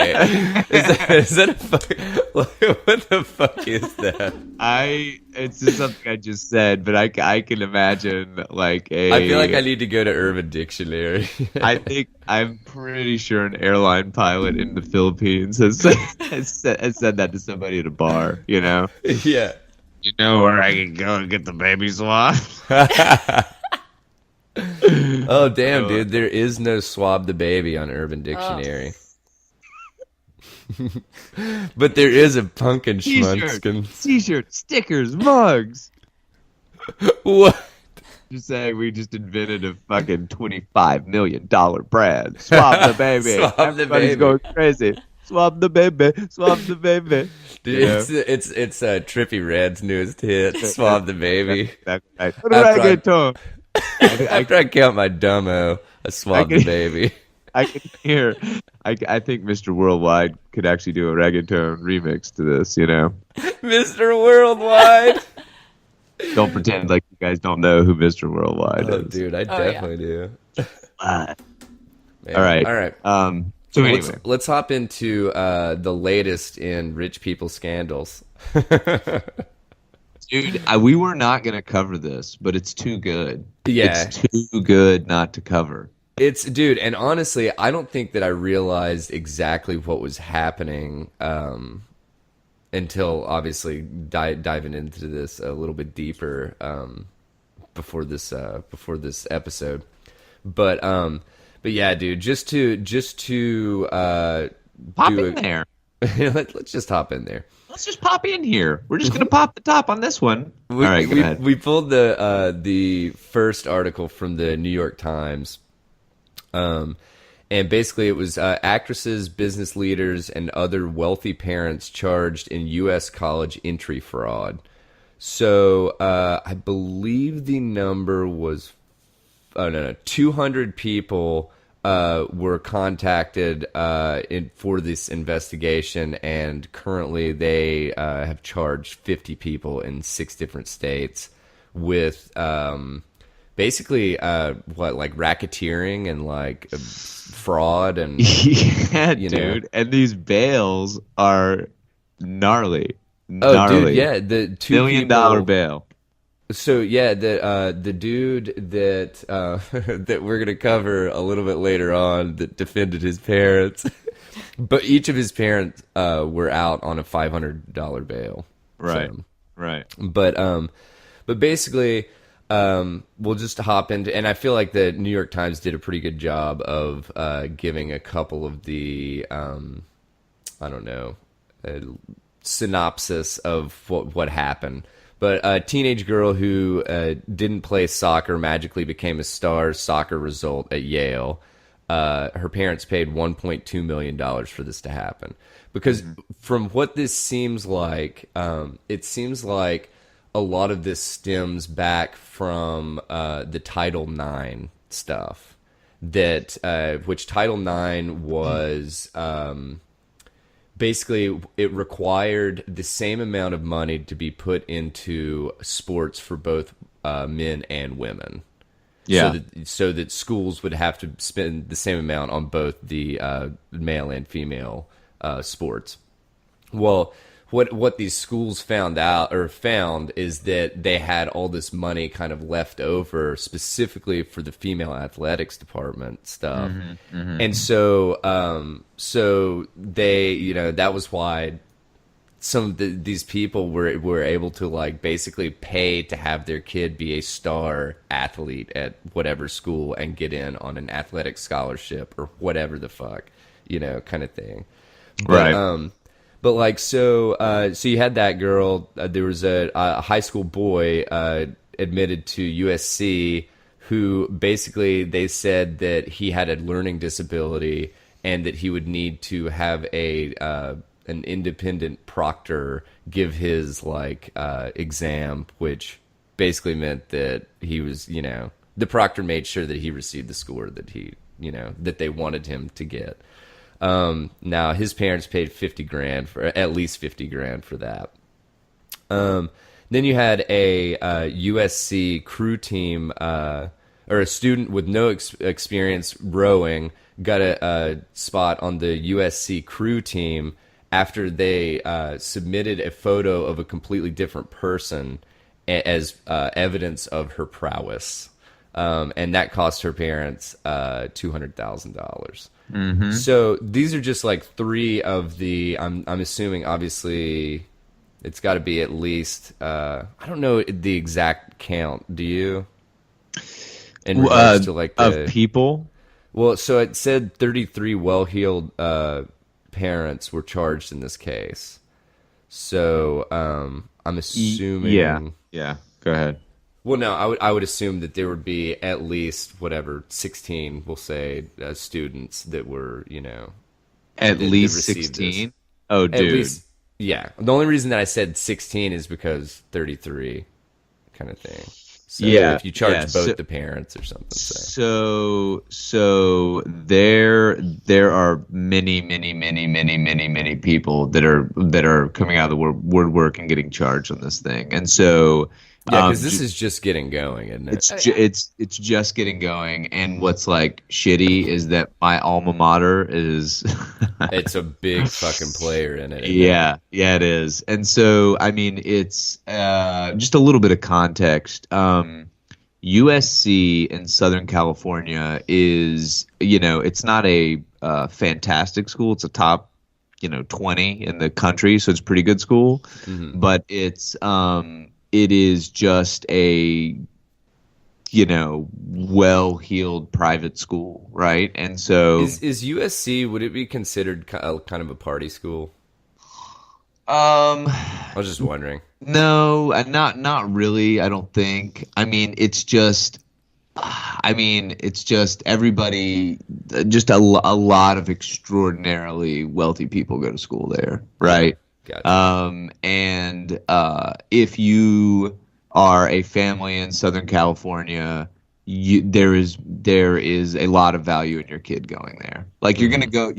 Is that a fuck? What the fuck is that? It's just something I just said, but I can imagine like a. I feel like I need to go to Urban Dictionary. I'm pretty sure an airline pilot in the Philippines has said that to somebody at a bar. Yeah. You know where I can go and get the baby swabbed? Oh damn, dude! There is no swab the baby on Urban Dictionary. But there is a pumpkin schmunchkin. T-shirt, stickers, mugs. What? Just saying, we just invented a fucking $25 million brand. Swab the baby. Everybody's going crazy. Swab the baby. Swab the baby. Dude, it's Trippie Red's newest hit. Swab the baby. Reggaeton. After I count my dumbo, I swab the baby. I can hear. I think Mr. Worldwide could actually do a reggaeton remix to this. Mr. Worldwide. Don't pretend like you guys don't know who Mr. Worldwide is. Dude, I definitely do. All right. So anyway, let's hop into the latest in rich people scandals. Dude, we were not going to cover this, but it's too good. Yeah. It's too good not to cover. Dude, and honestly, I don't think that I realized exactly what was happening until obviously diving into this a little bit deeper before this episode. But yeah, dude, just to pop in there. Let's just hop in there. Let's just pop in here. We're just gonna pop the top on this one. All right, go ahead. We pulled the first article from the New York Times, and basically it was actresses, business leaders, and other wealthy parents charged in U.S. college entry fraud. So I believe the number was 200 people were contacted for this investigation, and currently they have charged 50 people in 6 different states with basically like racketeering and like fraud and dude. And these bails are gnarly. Oh, dude, yeah, the $2 million bail. So yeah, the dude that that we're gonna cover a little bit later on that defended his parents, but each of his parents were out on a $500 bail. Right, so, right. But basically, we'll just hop into, and I feel like the New York Times did a pretty good job of giving a couple of the synopsis of what happened. But a teenage girl who didn't play soccer magically became a star soccer result at Yale. Her parents paid $1.2 million for this to happen. Because from what this seems like, it seems like a lot of this stems back from the Title IX stuff. Which Title IX was basically, it required the same amount of money to be put into sports for both men and women. Yeah. So that schools would have to spend the same amount on both the male and female sports. Well, what these schools found is that they had all this money kind of left over specifically for the female athletics department stuff. And so they, that was why some of these people were able to like basically pay to have their kid be a star athlete at whatever school and get in on an athletic scholarship or whatever the fuck, kind of thing. Right. But like, so you had that girl, there was a high school boy admitted to USC who basically they said that he had a learning disability and that he would need to have an independent proctor give his exam, which basically meant that he was, the proctor made sure that he received the score that he, that they wanted him to get. Now his parents paid $50,000 for at least $50,000 for that. Then you had a USC crew team, or a student with no experience rowing got a spot on the USC crew team after they submitted a photo of a completely different person as evidence of her prowess. And that cost her parents $200,000. Mm-hmm. So these are just like three of the. I'm assuming obviously it's got to be at least. I don't know the exact count. Do you? In regards to like of people. Well, so it said 33 well-heeled parents were charged in this case. So I'm assuming. Yeah. Go ahead. Well, no, I would assume that there would be at least 16, we'll say, students that were, at least 16. Oh, dude. At least, yeah. The only reason that I said 16 is because 33, kind of thing. So if you charge both the parents or something. So there are many people that are coming out of the woodwork and getting charged on this thing, and so. Yeah, because this is just getting going, isn't it? It's just getting going, and what's like shitty is that my alma mater is. It's a big fucking player in it. Yeah, it is, and so I mean, it's just a little bit of context. USC in Southern California is, it's not a fantastic school. It's a top, 20 in the country, so it's a pretty good school, but it's it is just a, well-heeled private school, right? And so is USC, would it be considered kind of a party school? I was just wondering. No, not really. I don't think. I mean, it's just everybody. Just a lot of extraordinarily wealthy people go to school there, right? Gotcha. And if you are a family in Southern California, there is a lot of value in your kid going there. Like you're gonna go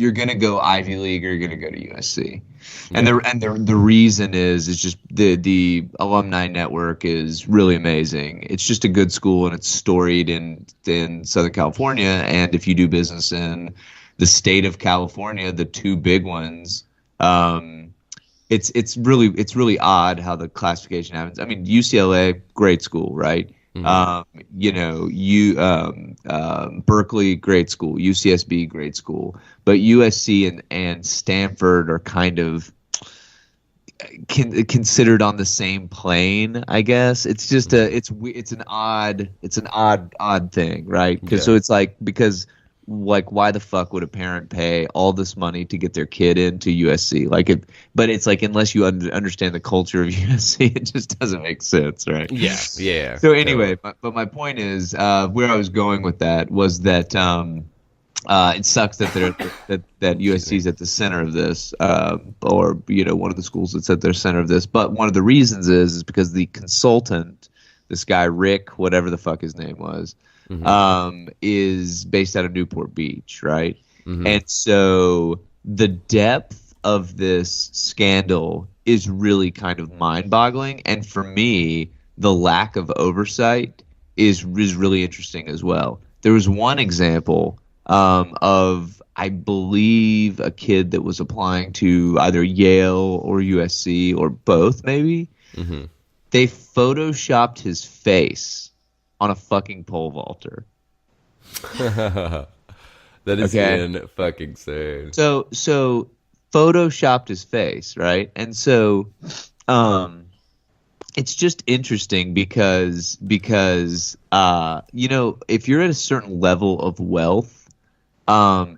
Ivy League, or you're gonna go to USC, and the reason is just the alumni network is really amazing. It's just a good school, and it's storied in Southern California. And if you do business in the state of California, the two big ones. It's really odd how the classification happens. I mean, UCLA, great school, right? Mm-hmm. Berkeley, great school. UCSB, great school. But USC and Stanford are kind of considered on the same plane, I guess. It's just it's an odd thing, right? Because why the fuck would a parent pay all this money to get their kid into USC? But it's like, unless you understand the culture of USC, it just doesn't make sense, right? Yeah. So anyway, but my point is, where I was going with that was that It sucks that that USC is at the center of this, or one of the schools that's at the center of this. But one of the reasons is because the consultant, this guy Rick, whatever the fuck his name was, is based out of Newport Beach, right? And so the depth of this scandal is really kind of mind-boggling, and for me, the lack of oversight is really interesting as well. There was one example of, I believe, a kid that was applying to either Yale or USC or both, maybe. They photoshopped his face on a fucking pole vaulter. That is fucking insane. So photoshopped his face, right? And so it's just interesting because if you're at a certain level of wealth,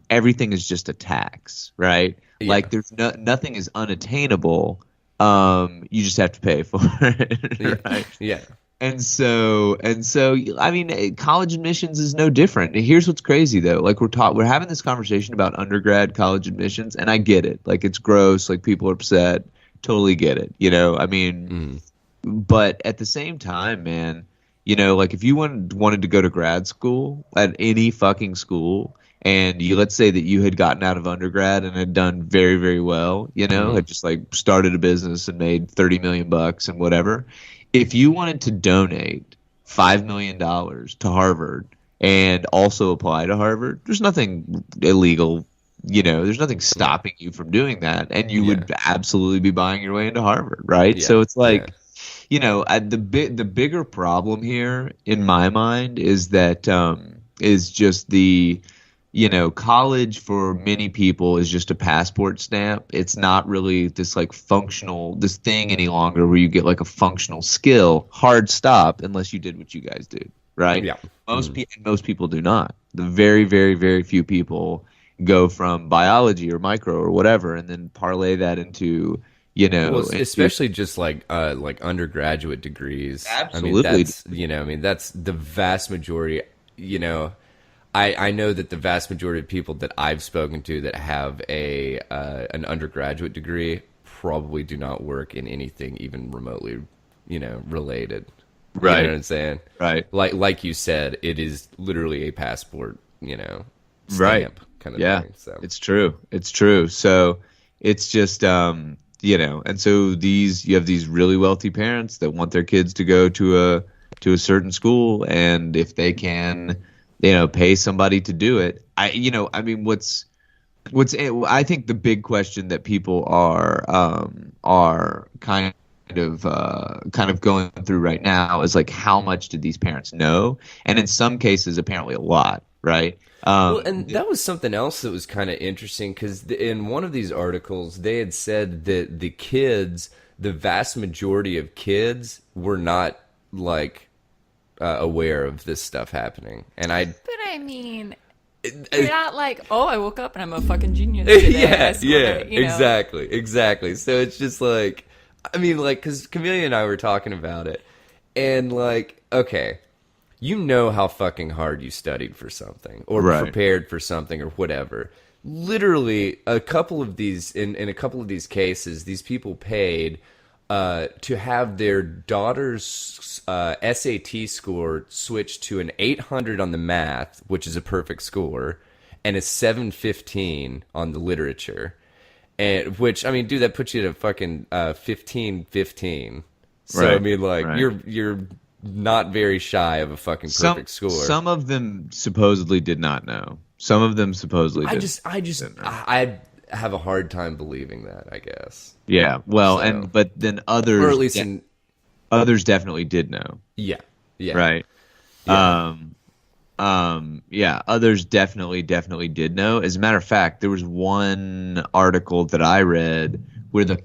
everything is just a tax, right? Yeah. Like there's nothing is unattainable. You just have to pay for it, right? Yeah. And so, I mean, college admissions is no different. Here's what's crazy though. Like we're having this conversation about undergrad college admissions, and I get it. Like it's gross. Like people are upset. Totally get it. I mean, but at the same time, man, like if you wanted to go to grad school at any fucking school, and let's say that you had gotten out of undergrad and had done very, very well, had just like started a business and made $30 million and whatever. If you wanted to donate $5 million to Harvard and also apply to Harvard, there's nothing illegal, there's nothing stopping you from doing that. And you would absolutely be buying your way into Harvard, right? Yeah. So it's like, the bigger problem here in my mind is that is just the college for many people is just a passport stamp. It's not really this like this thing any longer where you get like a functional skill. Hard stop unless you did what you guys did, right? Yeah. Most people do not. The very, very, very few people go from biology or micro or whatever and then parlay that into especially just like undergraduate degrees. Absolutely. That's the vast majority. I know that the vast majority of people that I've spoken to that have an undergraduate degree probably do not work in anything even remotely, related. Right. You know what I'm saying? Right. Like you said, it is literally a passport, stamp kind of thing. So it's true. It's true. So it's just, and so you have these really wealthy parents that want their kids to go to a certain school, and if they can, pay somebody to do it. I think the big question that people are kind of going through right now is like, how much did these parents know? And in some cases, apparently a lot, right? And that was something else that was kind of interesting because in one of these articles, they had said that the vast majority of kids were not like aware of this stuff happening. But I mean, you're not like, oh, I woke up and I'm a fucking genius today. Exactly. So it's just like, I mean, like, because Camellia and I were talking about it, and like, okay, how fucking hard you studied for something or prepared for something or whatever. Literally, in a couple of these cases, these people paid to have their daughter's SAT score switched to an 800 on the math, which is a perfect score, and a 715 on the literature. And which, I mean, dude, that puts you at a fucking 15. So right. I mean, like, you're not very shy of a fucking perfect score. Some of them supposedly did not know. Some of them supposedly did. I have a hard time believing that, I guess. Yeah. Well, but then others, or at least others definitely did know. Yeah. Right. Yeah. Others definitely did know. As a matter of fact, there was one article that I read where the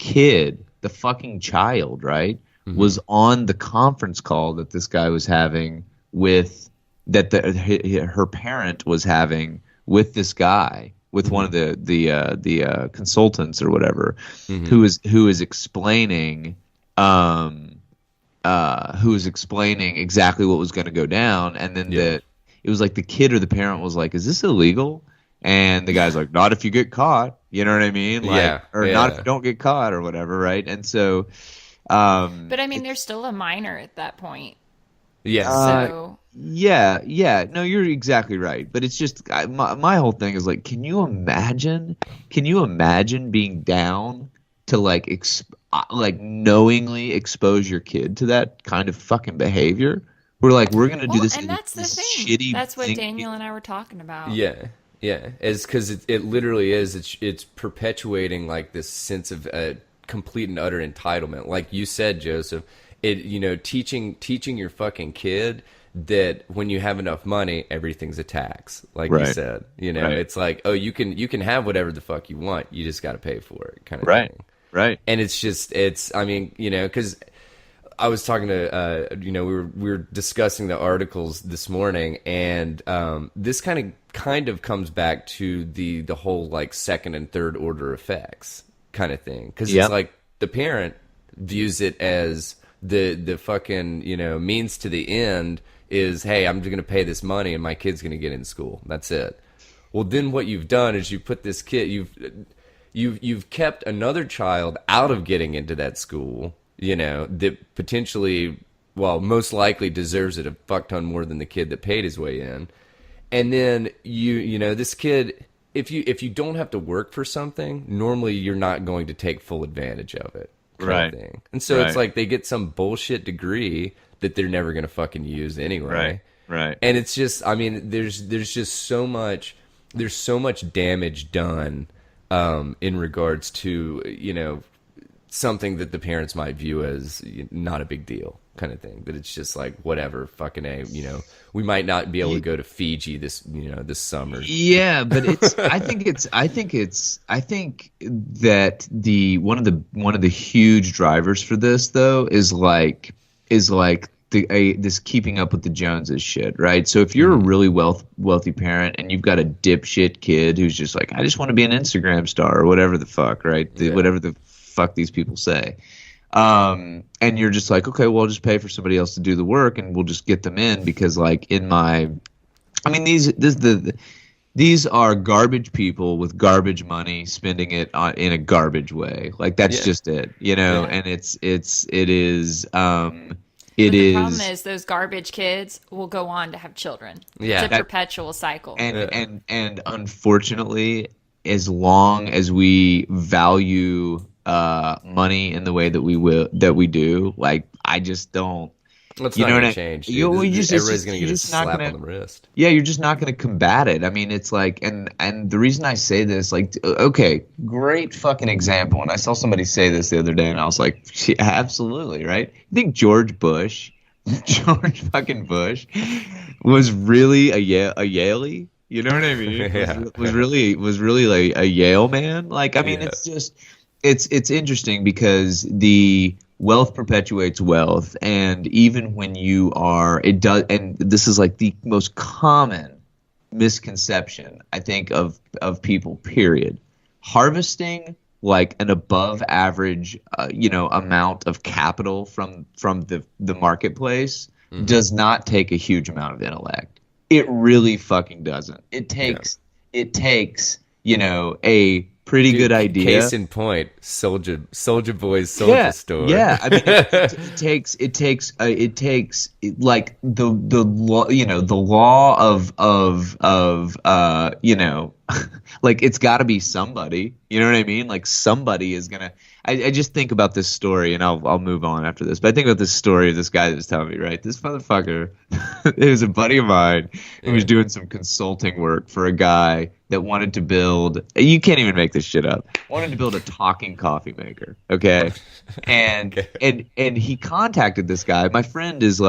fucking child, right, was on the conference call that this guy was having her parent was having with this guy, with one of the consultants or whatever, who is explaining exactly what was going to go down, and then it was like the kid or the parent was like, "Is this illegal?" And the guy's like, not if you get caught. You know what I mean? Like, Yeah. or not if you don't get caught or whatever, right? And so, But I mean, they're still a minor at that point. Yes. So yeah. No, you're exactly right. But it's just my whole thing is like, can you imagine being down to like knowingly expose your kid to that kind of fucking behavior? We're like, we're gonna do this. And that's the thing. Shitty That's what thing. Daniel and I were talking about. Yeah. It's because it literally is. It's perpetuating like this sense of complete and utter entitlement. Like you said, Joseph, teaching your fucking kid that when you have enough money, everything's a tax. Like you said, it's like, oh, you can have whatever the fuck you want. You just got to pay for it, kind of thing. Right. And I mean, because I was talking to, we were discussing the articles this morning, and this kind of comes back to the whole like second and third order effects kind of thing, because it's like the parent views it as the fucking means to the end is, hey, I'm going to pay this money and my kid's going to get in school. That's it. Well, then what you've done is you put this kid, you've kept another child out of getting into that school. That potentially, well, most likely deserves it a fuck ton more than the kid that paid his way in. And then this kid, if you don't have to work for something, normally you're not going to take full advantage of it. Kind of thing. And so it's like they get some bullshit degree that they're never going to fucking use anyway. Right. And it's just, I mean, there's just so much damage done in regards to, something that the parents might view as not a big deal kind of thing, that it's just like, whatever, fucking we might not be able to go to Fiji this summer. Yeah, but I think that one of the huge drivers for this though is like this keeping up with the Joneses shit, right? So if you're a really wealthy parent and you've got a dipshit kid who's just like, I just want to be an Instagram star or whatever the fuck, right? Whatever the fuck these people say, and you're just like, okay, well, I'll just pay for somebody else to do the work and we'll just get them in, because like these are garbage people with garbage money spending it in a garbage way. Like that's just it, and the problem is those garbage kids will go on to have children. Yeah. It's a perpetual cycle. And unfortunately, as long as we value money in the way that we do, like I just don't. Well, it's not going to change. Everybody's going to get a slap on the wrist. Yeah, you're just not going to combat it. I mean, it's like, and the reason I say this, like, okay, great fucking example. And I saw somebody say this the other day, and I was like, yeah, absolutely, right? I think George fucking Bush, was really a Yaley. You know what I mean? Yeah. Was really like a Yale man. Like, I mean, it's just, it's interesting because the wealth perpetuates wealth, and even when you are, it does, and this is like the most common misconception I think of people. Period. Harvesting like an above average, amount of capital from the marketplace does not take a huge amount of intellect. It really fucking doesn't. It takes a pretty good idea. Case in point, Soulja Boy's Soulja Store. Yeah, I mean, it takes like the law of like it's got to be somebody. You know what I mean? Like somebody is gonna. I just think about this story, and I'll move on after this. But I think about this story of this guy that was telling me, right? This motherfucker, it was a buddy of mine who was doing some consulting work for a guy that wanted to build. You can't even make this shit up. Wanted to build a talking coffee maker. Okay, and he contacted this guy. My friend is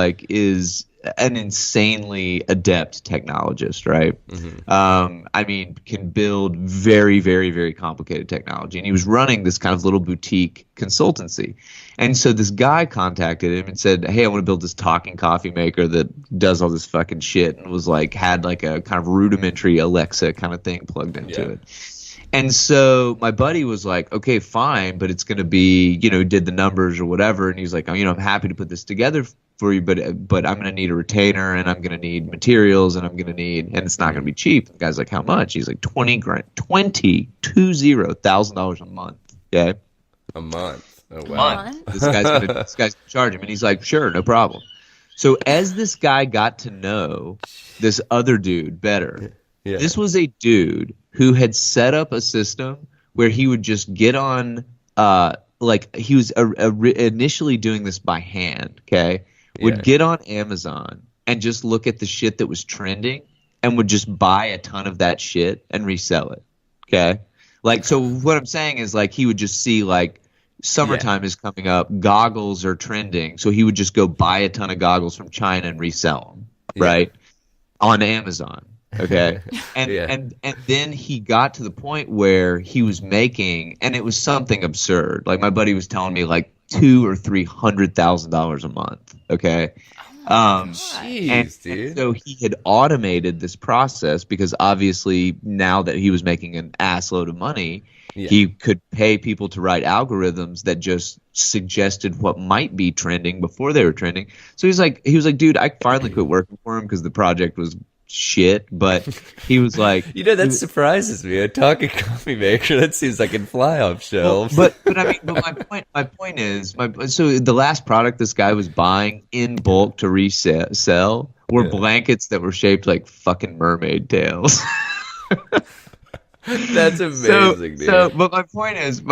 an insanely adept technologist, right? I mean, can build very, very, very complicated technology. And he was running this kind of little boutique consultancy. And so this guy contacted him and said, hey, I want to build this talking coffee maker that does all this fucking shit, and was like, had like a kind of rudimentary Alexa kind of thing plugged into it. And so my buddy was like, okay, fine, but it's going to be, did the numbers or whatever. And he's like, I'm happy to put this together for you, but I'm going to need a retainer and I'm going to need materials and and it's not going to be cheap. The guy's like, how much? He's like, $20,000 a month. Okay. A month. Oh, wow. This guy's gonna charge him. And he's like, sure, no problem. So as this guy got to know this other dude better, this was a dude who had set up a system where he would just get on, he was initially doing this by hand, okay? Would get on Amazon and just look at the shit that was trending and would just buy a ton of that shit and resell it, okay? So what I'm saying is, he would just see, summertime is coming up, goggles are trending, so he would just go buy a ton of goggles from China and resell them, right? On Amazon. Okay. And then he got to the point where he was making, and it was something absurd. My buddy was telling me $200,000 or $300,000 a month. Okay. Jeez, dude. And so he had automated this process because obviously now that he was making an ass load of money, he could pay people to write algorithms that just suggested what might be trending before they were trending. So he was like, dude, I finally quit working for him because the project was shit, but he was like, that surprises me. A talking coffee maker, that seems like it'd fly off shelves. But my point is, so the last product this guy was buying in bulk to resell were blankets that were shaped like fucking mermaid tails. That's amazing, dude. But my point is,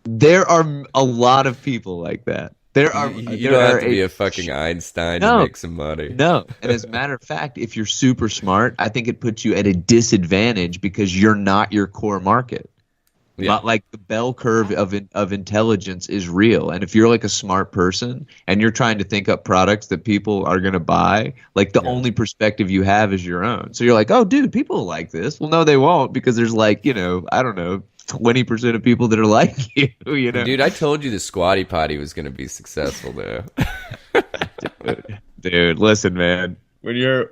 there are a lot of people like that. You don't have to be a fucking Einstein to make some money. No. And as a matter of fact, if you're super smart, I think it puts you at a disadvantage because you're not your core market. Yeah. The bell curve of intelligence is real. And if you're a smart person and you're trying to think up products that people are going to buy, the only perspective you have is your own. So you're like, oh, dude, people like this. Well, no, they won't because there's I don't know, 20% of people that are like you, Dude, I told you the squatty potty was going to be successful, though. Dude, listen, man. When you're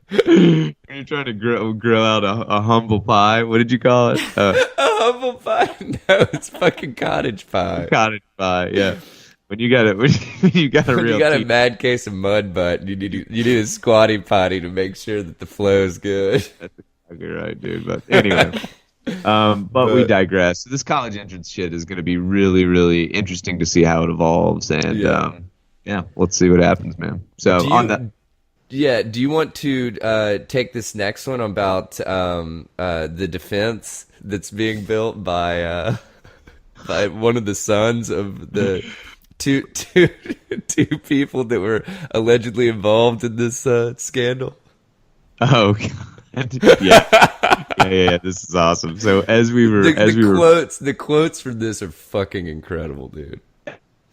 trying to grow out a humble pie, what did you call it? A humble pie? No, it's fucking cottage pie. Cottage pie, yeah. When you got a mad case of mud butt, you need a squatty potty to make sure that the flow is good. That's exactly right, dude. But anyway, but we digress. So this college entrance shit is going to be really, really interesting to see how it evolves, and let's see what happens, man. So do you want to take this next one about the defense that's being built by one of the sons of the two people that were allegedly involved in this scandal? Oh, God. Yeah. This is awesome. So the quotes from this are fucking incredible, dude.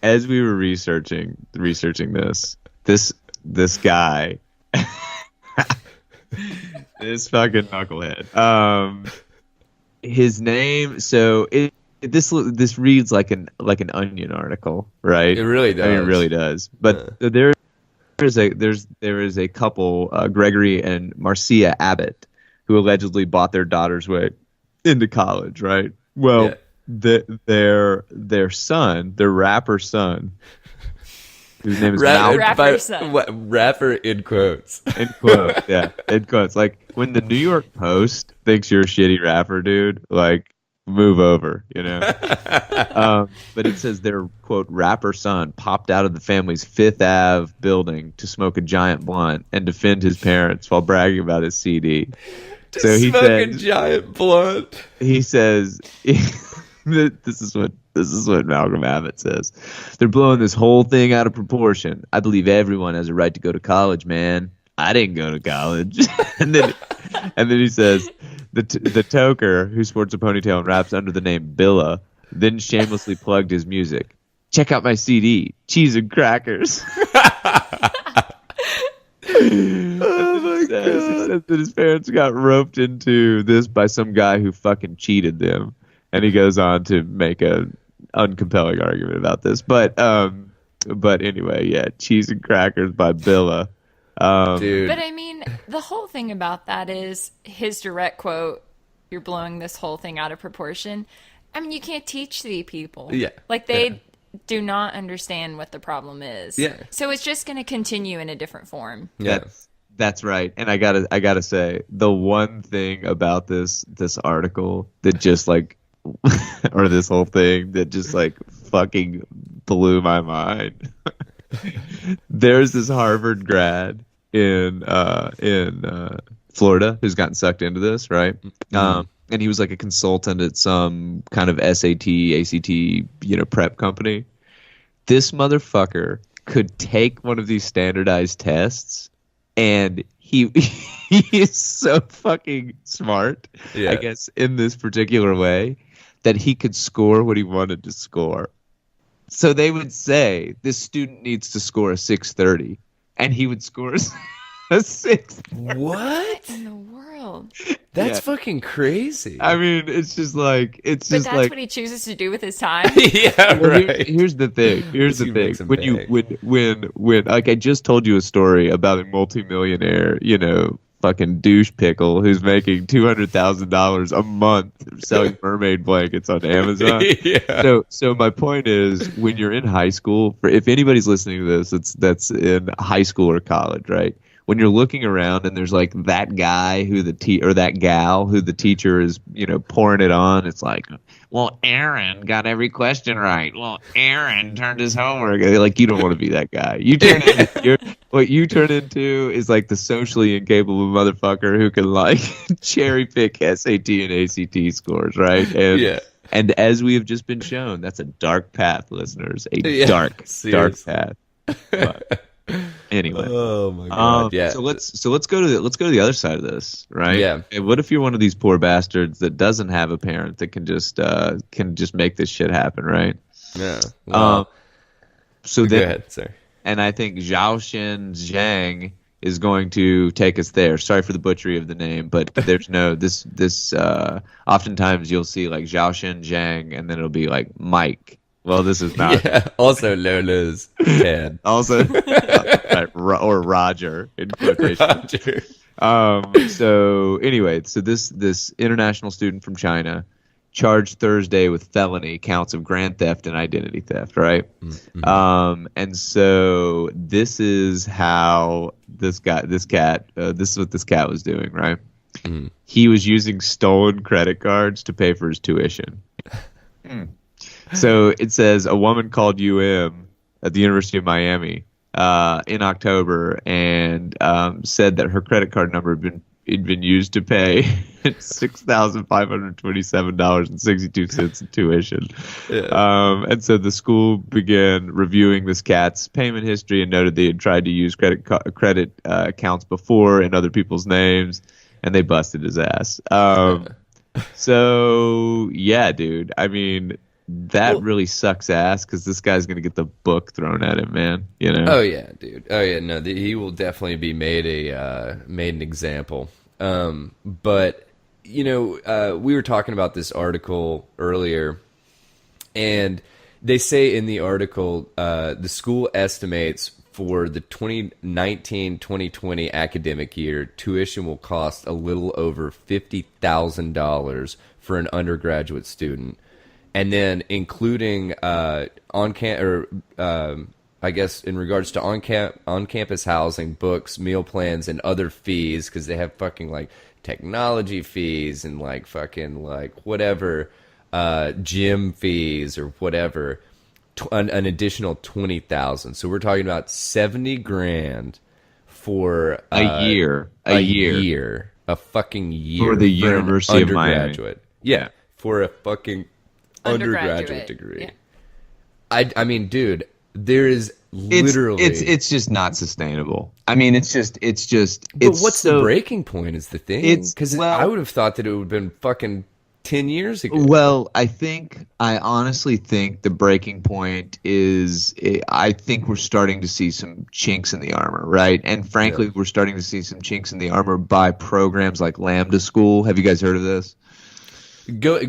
As we were researching this guy, this fucking knucklehead. His name. So this reads like an Onion article, right? It really does. I mean, it really does. But there is a couple, Gregory and Marcia Abbott, who allegedly bought their daughter's way into college, right? Well, their son, their rapper son, whose name is rapper in quotes. In quotes, yeah, in quotes. When the New York Post thinks you're a shitty rapper, dude, move over, But it says their, quote, rapper son popped out of the family's Fifth Ave building to smoke a giant blunt and defend his parents while bragging about his CD. So he smoke a giant blunt. He says, this is what Malcolm Abbott says. They're blowing this whole thing out of proportion. I believe everyone has a right to go to college, man. I didn't go to college. and then he says, the toker who sports a ponytail and raps under the name Billa then shamelessly plugged his music. Check out my CD, Cheese and Crackers. Oh my God. He says that his parents got roped into this by some guy who fucking cheated them. And he goes on to make an uncompelling argument about this. But anyway, yeah, Cheese and Crackers by Billa. Dude. But I mean, the whole thing about that is his direct quote, "You're blowing this whole thing out of proportion." I mean, you can't teach the people. Yeah. Like, they do not understand what the problem is. Yeah. So it's just going to continue in a different form. Yeah. That's right. And I gotta say, the one thing about this article that just like, or this whole thing that just like fucking blew my mind. There's this Harvard grad in Florida who's gotten sucked into this, right? And he was like a consultant at some kind of SAT, ACT, prep company. This motherfucker could take one of these standardized tests, and he is so fucking smart, I guess, in this particular way, that he could score what he wanted to score. So they would say this student needs to score a 630, and he would score a 630. What in the world? That's fucking crazy. I mean, it's just like But that's what he chooses to do with his time. Yeah, right. Here's the thing. When like I just told you a story about a multimillionaire, fucking douche pickle who's making $200,000 a month selling mermaid blankets on Amazon. So my point is, when you're in high school, if anybody's listening to this, that's in high school or college, right? When you're looking around and there's like that guy who or that gal who the teacher is, pouring it on, it's like, well, Aaron got every question right. Well, Aaron turned his homework. Like, you don't want to be that guy. What you turn into is like the socially incapable motherfucker who can like cherry pick SAT and ACT scores, right? And as we have just been shown, that's a dark path, listeners. Dark path. But, anyway, oh my god, So let's go to the other side of this, right? Yeah. And what if you're one of these poor bastards that doesn't have a parent that can just make this shit happen, right? Yeah. Well, so go then, ahead, sir. And I think Xiaoxin Zhang is going to take us there. Sorry for the butchery of the name, but there's no this. Oftentimes you'll see like Xiaoxin Zhang, and then it'll be like Mike. Well, this is not. Yeah, also Lola's dad. Also, or Roger in quotation. Roger. So anyway, this international student from China charged Thursday with felony counts of grand theft and identity theft, right? Mm-hmm. And so this is how this is what this cat was doing, right? Mm-hmm. He was using stolen credit cards to pay for his tuition. So it says a woman called at the University of Miami in October and said that her credit card number had been used to pay $6,527.62 in tuition. Yeah. And so the school began reviewing this cat's payment history and noted they had tried to use credit accounts before in other people's names, and they busted his ass. So yeah, dude. I mean, that really sucks ass because this guy's gonna get the book thrown at him, man. Oh yeah, dude. Oh yeah, no, he will definitely be made an example. But we were talking about this article earlier, and they say in the article the school estimates for the 2019-2020 academic year, tuition will cost a little over $50,000 for an undergraduate student. And then including I guess in regards to on-campus housing, books, meal plans, and other fees, because they have fucking like technology fees and like fucking like whatever gym fees or whatever, an additional $20,000. So we're talking about $70,000 for a year, a fucking year for the University of Miami. Yeah, for a fucking undergraduate degree. Yeah. I mean, dude, there is literally it's just not sustainable. I mean, it's just. But what's the breaking point? Is the thing? Because I would have thought that it would have been fucking 10 years ago. Well, I honestly think the breaking point is, I think we're starting to see some chinks in the armor, right? And frankly, we're starting to see some chinks in the armor by programs like Lambda School. Have you guys heard of this? Go.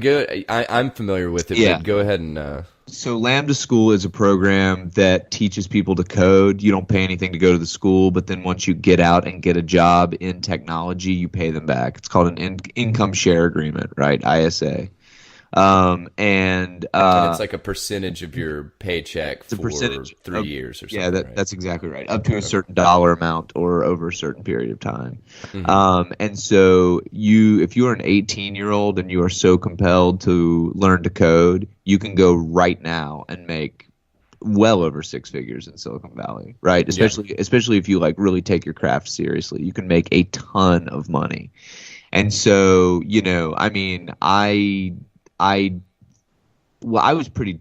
I'm familiar with it. Yeah. But go ahead and. So Lambda School is a program that teaches people to code. You don't pay anything to go to the school, but then once you get out and get a job in technology, you pay them back. It's called an income share agreement, right? ISA. And it's like a percentage of your paycheck for 3 years or something. Yeah, right? that's exactly right. Up to a certain dollar amount or over a certain period of time. And so if you are an 18-year-old and you are so compelled to learn to code, you can go right now and make well over six figures in Silicon Valley, right? Especially if you like really take your craft seriously, you can make a ton of money. And so, I mean, I was pretty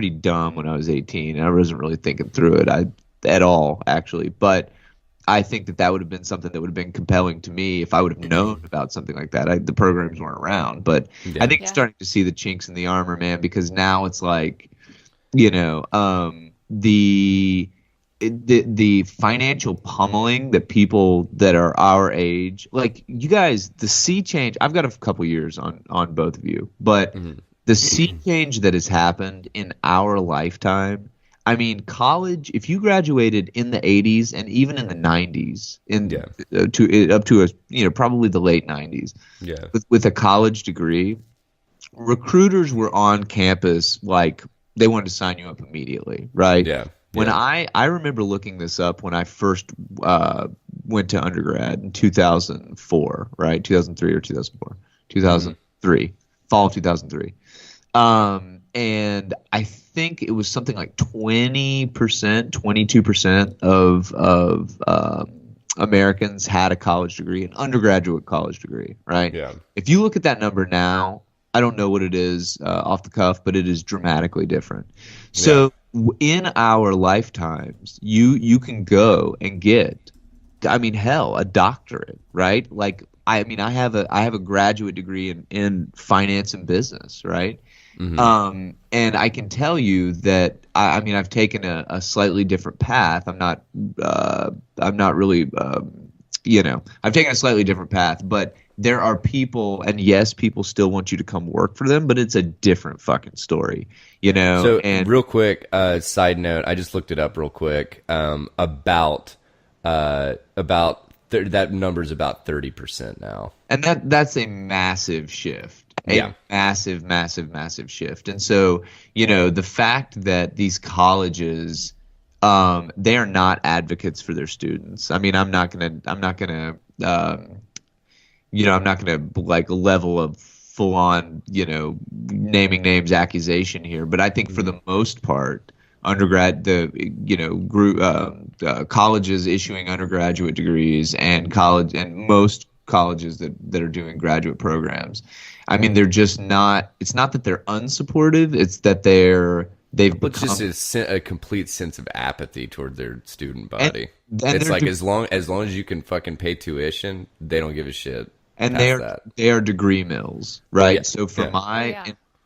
dumb when I was 18. And I wasn't really thinking through it at all, actually. But I think that would have been something that would have been compelling to me if I would have known about something like that. The programs weren't around, but I think you're starting to see the chinks in the armor, man, because now it's like, the financial pummeling that people that are our age, like you guys, the sea change. I've got a couple years on both of you, but the sea change that has happened in our lifetime. I mean, college. If you graduated in the 80s and even in the 90s, up to probably the late 90s, with a college degree, recruiters were on campus like they wanted to sign you up immediately, right? Yeah. When I remember looking this up when I first went to undergrad in 2004, right? 2003 or 2004? 2003, fall of 2003. And I think it was something like 20%, 22% of Americans had a college degree, an undergraduate college degree, right? Yeah. If you look at that number now, I don't know what it is off the cuff, but it is dramatically different. So in our lifetimes, you can go and get, I mean, hell, a doctorate, right? Like, I mean, I have a graduate degree in finance and business, right? And I can tell you that I mean, I've taken a slightly different path. I'm not really, I've taken a slightly different path, but there are people, and yes, people still want you to come work for them, but it's a different fucking story, So, and real quick, side note, I just looked it up real quick. That number's about 30% now, and that's a massive shift. Massive, massive, massive shift. And so, the fact that these colleges, they are not advocates for their students. I mean, I'm not gonna like level of full on, naming names accusation here. But I think for the most part, colleges issuing undergraduate degrees and most colleges that are doing graduate programs. I mean, they're just not. It's not that they're unsupportive. It's that they've become just a complete sense of apathy toward their student body. And it's like as long as you can fucking pay tuition, they don't give a shit. And they are degree mills, right? Yeah. So for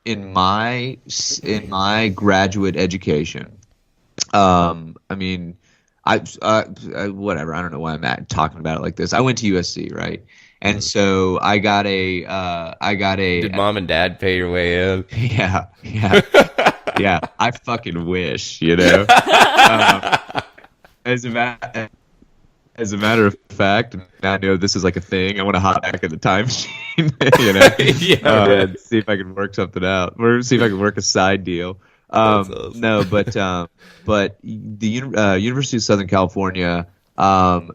in my graduate education, I mean, I whatever. I don't know why I'm talking about it like this. I went to USC, right? And so I got a. Did mom and dad pay your way in? Yeah. Yeah. I fucking wish, As a matter of fact, I know this is like a thing. I want to hop back in the time machine, and see if I can work something out, or see if I can work a side deal. Awesome. No, but the University of Southern California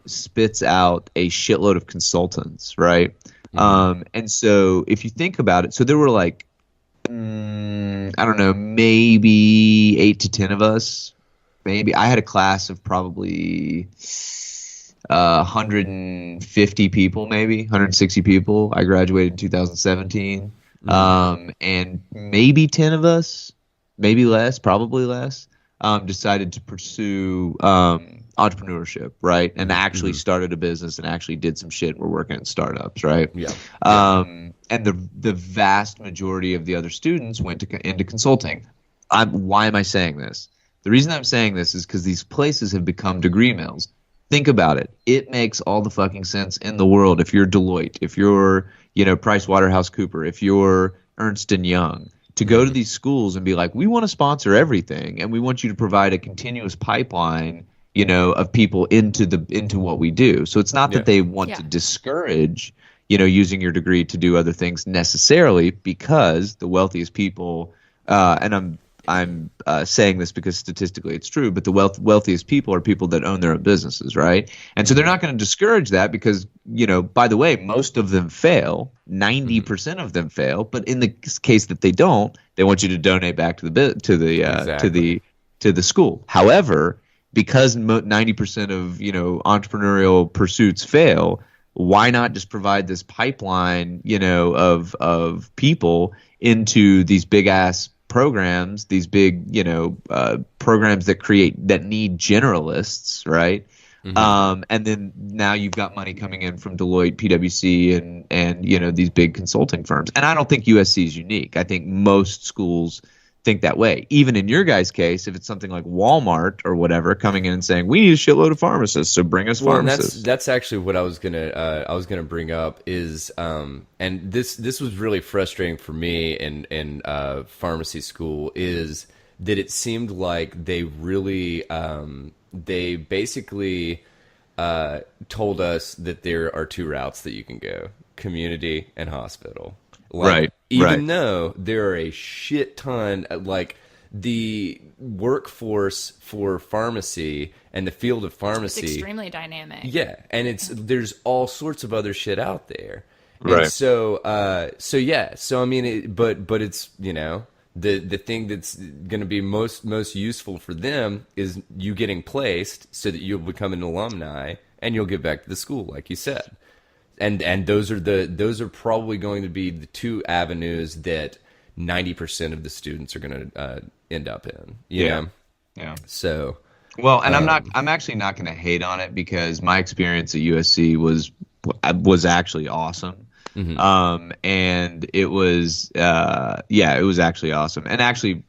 spits out a shitload of consultants, right? And so if you think about it, so there were like, I don't know, maybe 8 to 10 of us. Maybe I had a class of probably 150 people, maybe 160 people. I graduated in 2017, and maybe 10 of us, maybe less, probably less, decided to pursue entrepreneurship, right? And actually started a business and actually did some shit. We're working at startups, right? Yeah. And the vast majority of the other students went into consulting. Why am I saying this? The reason I'm saying this is because these places have become degree mills. Think about it. It makes all the fucking sense in the world. If you're Deloitte, if you're, PricewaterhouseCoopers, if you're Ernst & Young, to go to these schools and be like, we want to sponsor everything, and we want you to provide a continuous pipeline, of people into what we do. So it's not that they want to discourage, using your degree to do other things necessarily, because the wealthiest people, and I'm saying this because statistically it's true, but the wealthiest people are people that own their own businesses, right? And so they're not going to discourage that because, by the way, most of them fail. 90% of them fail. But in the case that they don't, they want you to donate back to the school. However, because 90% of entrepreneurial pursuits fail, why not just provide this pipeline, of people into these big ass programs, these big, programs that need generalists, right? And then now you've got money coming in from Deloitte, PwC, and these big consulting firms. And I don't think USC is unique. I think most schools think that way. Even in your guys' case, if it's something like Walmart or whatever coming in and saying, we need a shitload of pharmacists, so bring us pharmacists. That's actually what I was gonna bring up is and this was really frustrating for me in pharmacy school, is that it seemed like they really they basically told us that there are two routes that you can go: community and hospital. Right. Even though there are a shit ton, like the workforce for pharmacy and the field of pharmacy, it's extremely dynamic. Yeah, and there's all sorts of other shit out there. Right. And so I mean, but it's the thing that's going to be most useful for them is you getting placed so that you'll become an alumni and you'll get back to the school, like you said. And those are probably going to be the two avenues that 90% of the students are going to end up in. You know? Yeah. So, well, and I'm actually not going to hate on it because my experience at USC was actually awesome. Mm-hmm. And it was it was actually awesome. And actually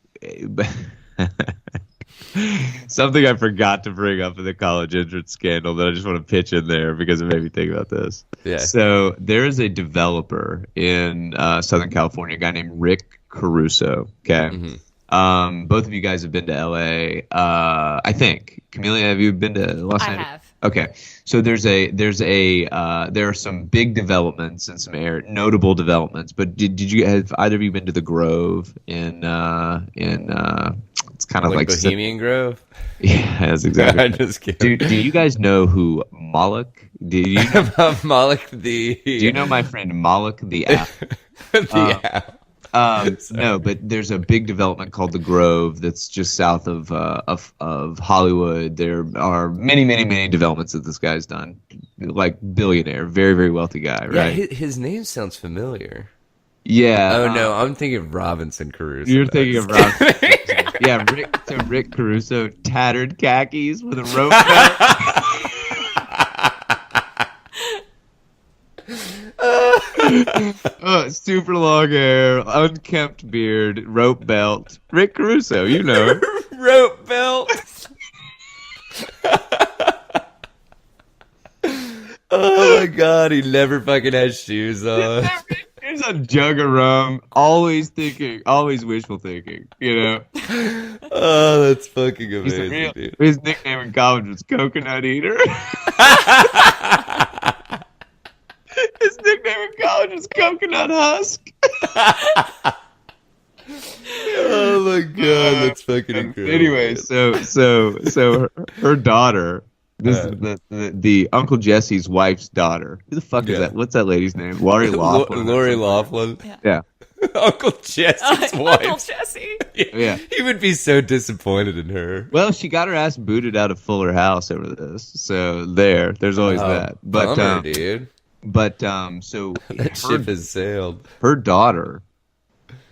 something I forgot to bring up in the college entrance scandal that I just want to pitch in there because it made me think about this. Yeah. So there is a developer in Southern California, a guy named Rick Caruso. Okay. Mm-hmm. Both of you guys have been to LA. I think. Camellia, have you been to Los Angeles? I have. Okay. So there are some big developments and some notable developments. But have either of you been to the Grove in it's kind of like Bohemian Grove? Yeah, that's exactly. I'm just kidding. Do you guys know who Moloch? Do you know Moloch the? Do you know my friend Moloch the app? No, but there's a big development called the Grove that's just south of Hollywood. There are many developments that this guy's done, like billionaire, very very wealthy guy, right? Yeah, his name sounds familiar. Yeah. Oh no, I'm thinking of Robinson Crusoe. You're thinking of Robinson Crusoe. Yeah, Rick Caruso, tattered khakis with a rope belt. Super long hair, unkempt beard, rope belt. Rick Caruso, you know. Rope belt. Oh my god, he never fucking has shoes on. Here's a jug of rum. Always wishful thinking, Oh, that's fucking amazing, dude. His nickname in college was Coconut Eater. His nickname in college was Coconut Husk. Oh my god, that's fucking incredible. Anyway, so her daughter, this is the Uncle Jesse's wife's daughter. Who the fuck is that? What's that lady's name? Lori Loughlin. Lori Loughlin. Yeah. Uncle Jesse's wife. Uncle Jesse. Yeah. He would be so disappointed in her. Well, she got her ass booted out of Fuller House over this. So there's always that. But bummer, dude. But so that ship has sailed. Her daughter,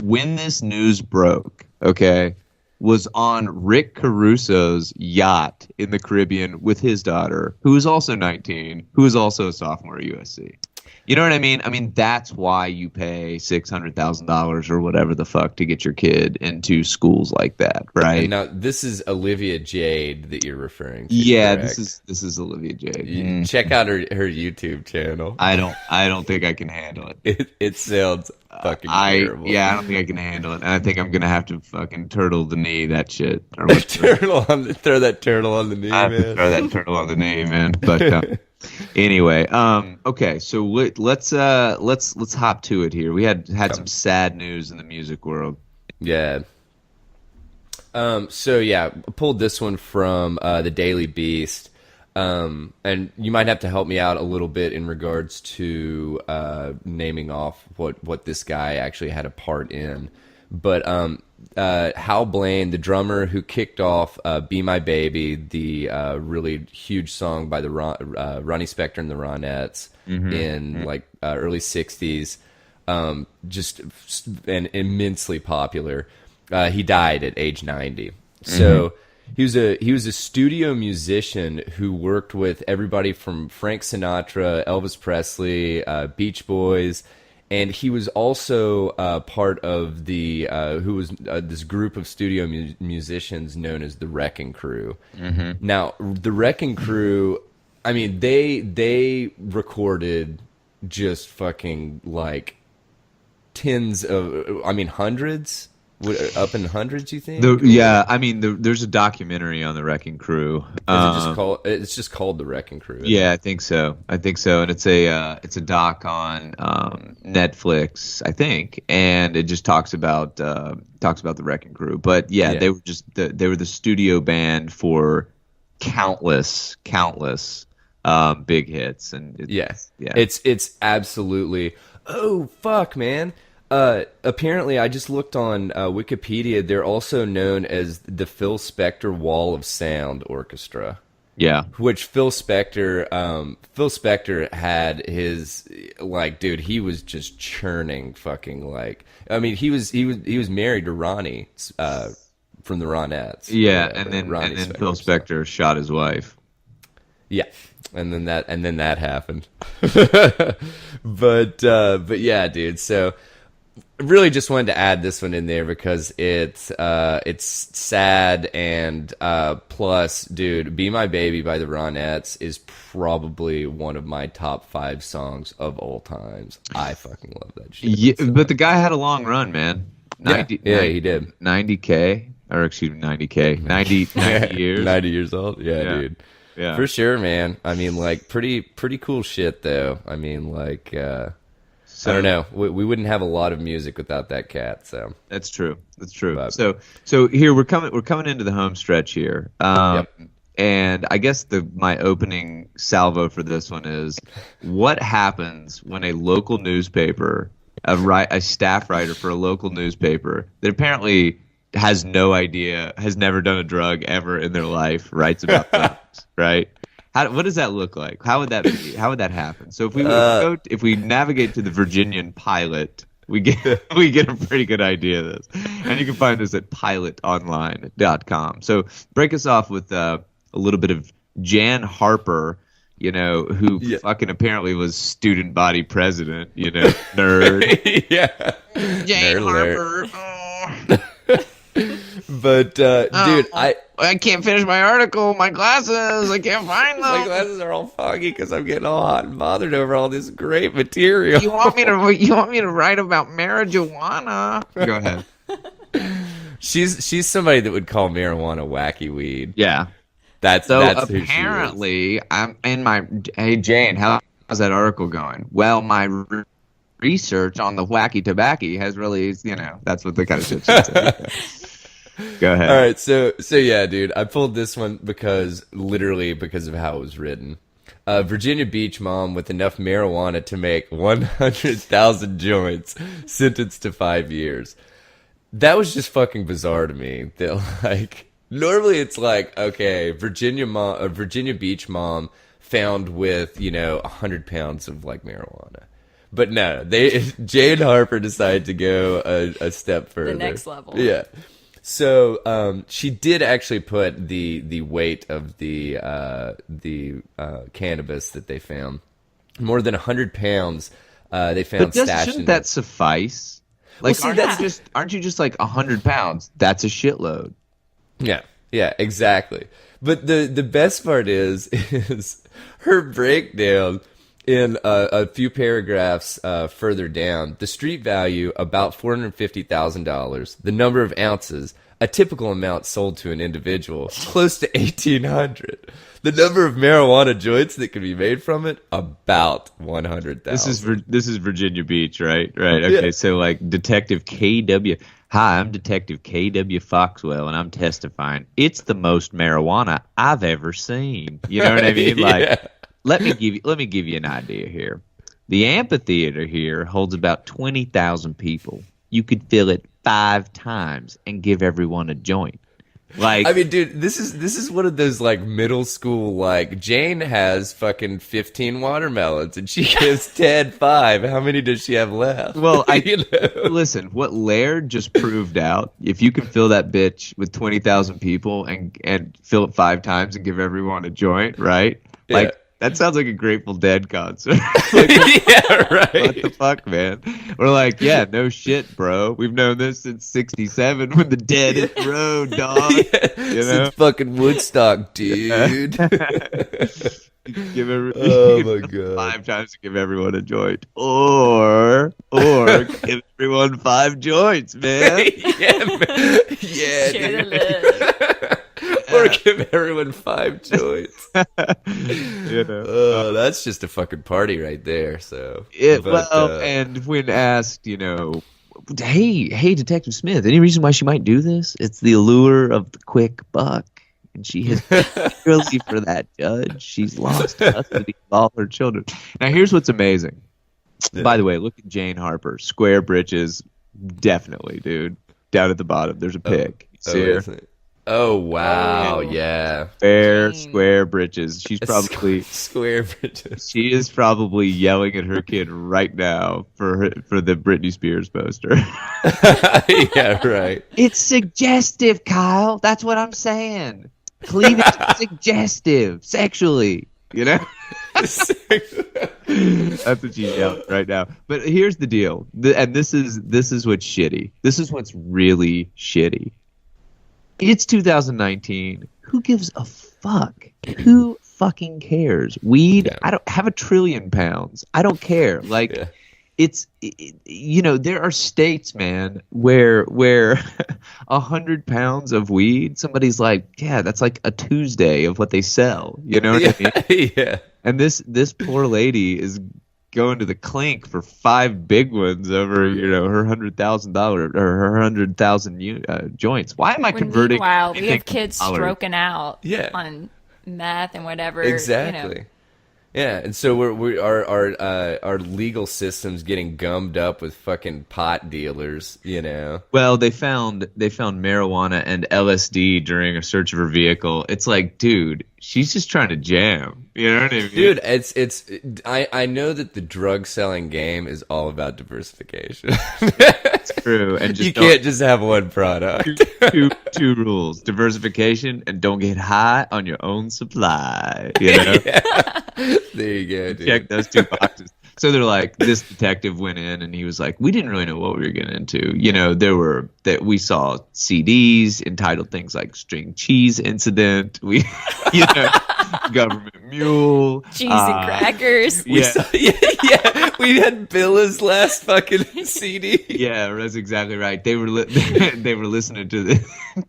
when this news broke, was on Rick Caruso's yacht in the Caribbean with his daughter, who is also 19, who is also a sophomore at USC. You know what I mean? I mean, that's why you pay $600,000 or whatever the fuck to get your kid into schools like that, right? And now this is Olivia Jade that you're referring to. Yeah, correct? this is Olivia Jade. Check out her YouTube channel. I don't think I can handle it. It sounds fucking terrible. Yeah, I don't think I can handle it. And I think I'm gonna have to fucking turtle the knee that shit. Or Throw that turtle on the knee, I have man. to throw that turtle on the knee, man. But anyway, okay, so let's hop to it here. We had some sad news in the music world. Yeah. So yeah, I pulled this one from the Daily Beast. And you might have to help me out a little bit in regards to naming off what this guy actually had a part in. But Hal Blaine, the drummer who kicked off "Be My Baby," the really huge song by the Ronnie Spector and the Ronettes in like early '60s, just and immensely popular. He died at age 90. So. He was a studio musician who worked with everybody from Frank Sinatra, Elvis Presley, Beach Boys, and he was also part of the this group of studio musicians known as the Wrecking Crew. Now, the Wrecking Crew, I mean, they recorded just fucking like hundreds. Up in hundreds, you think? I mean, there's a documentary on the Wrecking Crew. It's just called the Wrecking Crew. Yeah, I think so, and it's a doc on Netflix, I think, and it just talks about the Wrecking Crew. But yeah, they were they were the studio band for countless big hits, and it's absolutely. Oh fuck, man. Apparently, I just looked on Wikipedia. They're also known as the Phil Spector Wall of Sound Orchestra. Yeah, which Phil Spector had his dude. He was just churning fucking I mean, he was married to Ronnie from the Ronettes. Yeah, and then Phil Spector shot his wife. Yeah. And then that happened. but yeah, dude. So. Really just wanted to add this one in there because it's sad and plus, dude, "Be My Baby" by the Ronettes is probably one of my top 5 songs of all times. I fucking love that shit. Yeah, but the guy had a long run, man. He did. 90K, or excuse me, 90K, 90 years. 90 years old? Yeah, dude. Yeah. For sure, man. I mean, pretty cool shit, though. I mean, I don't know. We wouldn't have a lot of music without that cat. So that's true. But, so here we're coming into the home stretch here. And I guess my opening salvo for this one is: what happens when a local newspaper, a staff writer for a local newspaper that apparently has no idea, has never done a drug ever in their life, writes about drugs, right? What does that look like? How would that be? How would that happen? So if we navigate to the Virginian Pilot, we get a pretty good idea of this. And you can find us at pilotonline.com. So break us off with a little bit of Jan Harper, who fucking apparently was student body president, nerd. Yeah. Jan Nerd Harper. But dude, I can't finish my article. My glasses, I can't find them. My glasses are all foggy because I'm getting all hot and bothered over all this great material. You want me to write about marijuana? Go ahead. She's somebody that would call marijuana wacky weed. Yeah, that's apparently I'm in my. Hey Jane, how's that article going? Well, my research on the wacky tobacco has really, that's what the kind of shit she said. Go ahead. All right, so yeah, dude, I pulled this one because of how it was written. Virginia Beach mom with enough marijuana to make 100,000 joints, sentenced to 5 years. That was just fucking bizarre to me. That normally it's okay, Virginia Beach mom found with 100 pounds of marijuana. But no, Jane Harper decided to go a step further. The next level. Yeah. So she did actually put the weight of the cannabis that they found more than 100 pounds they found stashed Shouldn't in that suffice? Like, see, aren't you just like 100 pounds? That's a shitload. Yeah, exactly. But the best part is her breakdown in a few paragraphs further down. The street value, about $450,000. The number of ounces, a typical amount sold to an individual, close to 1,800. The number of marijuana joints that can be made from it, about 100,000. This is Virginia Beach, right? Right. Okay. Yeah. So like Detective KW. Hi, I'm Detective KW Foxwell, and I'm testifying. It's the most marijuana I've ever seen. You know what I mean? Like, Yeah. let me give you an idea here. The amphitheater here holds about 20,000 people. You could fill it 5 times and give everyone a joint. Like, I mean, dude, this is one of those like middle school, like Jane has fucking 15 watermelons and she gives Ted 5. How many does she have left? well, You know? listen, what Laird just proved out, if you can fill that bitch with 20,000 people and fill it 5 times and give everyone a joint, right? Yeah. Like, that sounds like a Grateful Dead concert. Yeah, right. What the fuck, man? We're like, yeah, no shit, bro. We've known this since '67 when the Dead hit the road, dog. Yeah, You know? since fucking Woodstock, dude. Give Oh my god. 5 times to give everyone a joint, or give everyone 5 joints, man. Yeah, man. Yeah, Share dude. the love. Or give everyone 5 joints. You know? Oh, that's just a fucking party right there. So, And when asked, you know, hey, Detective Smith, any reason why she might do this? It's the allure of the quick buck. And she has really for that judge. She's lost custody of all her children. Now, here's what's amazing. Yeah. By the way, look at Jane Harper. Square britches, definitely, dude. Down at the bottom, there's a pic. You see her? Oh wow, Oh. yeah. Fair, Jane. square britches. She's probably square bridges. she is probably yelling at her kid right now for the Britney Spears poster. Yeah, right. It's suggestive, Kyle. That's what I'm saying. Cleavage is suggestive, sexually. You know? That's what she's yelling right now. But here's the deal. And this is what's shitty. This is what's really shitty. It's 2019. Who gives a fuck? Who fucking cares? Weed? Yeah. I don't have 1 trillion pounds. I don't care. Like, Yeah. you know, there are states, man, where 100 pounds of weed, somebody's like, yeah, that's like a Tuesday of what they sell. You know what I mean? Yeah. And this poor lady is going to the clink for 5 big ones over, you know, her $100,000 or her 100,000 joints. Why am I When converting? meanwhile, we anything have kids to dollars? stroking out Yeah. on meth and whatever. Exactly. You know. Yeah, and so our legal system's getting gummed up with fucking pot dealers, you know. Well, they found marijuana and LSD during a search of her vehicle. It's like, dude, she's just trying to jam. You know what I mean? Dude, I know that the drug selling game is all about diversification. It's true. And just You can't just have one product. two rules: diversification and don't get high on your own supply. You know? There you go, dude. Check those 2 boxes. So they're like, this detective went in and he was like, we didn't really know what we were getting into. You know, we saw CDs entitled things like String Cheese Incident. We, you know, Government Mule. Cheese and crackers. Yeah. Yeah, we had Billa's last fucking CD. Yeah, that's exactly right. They were they were listening to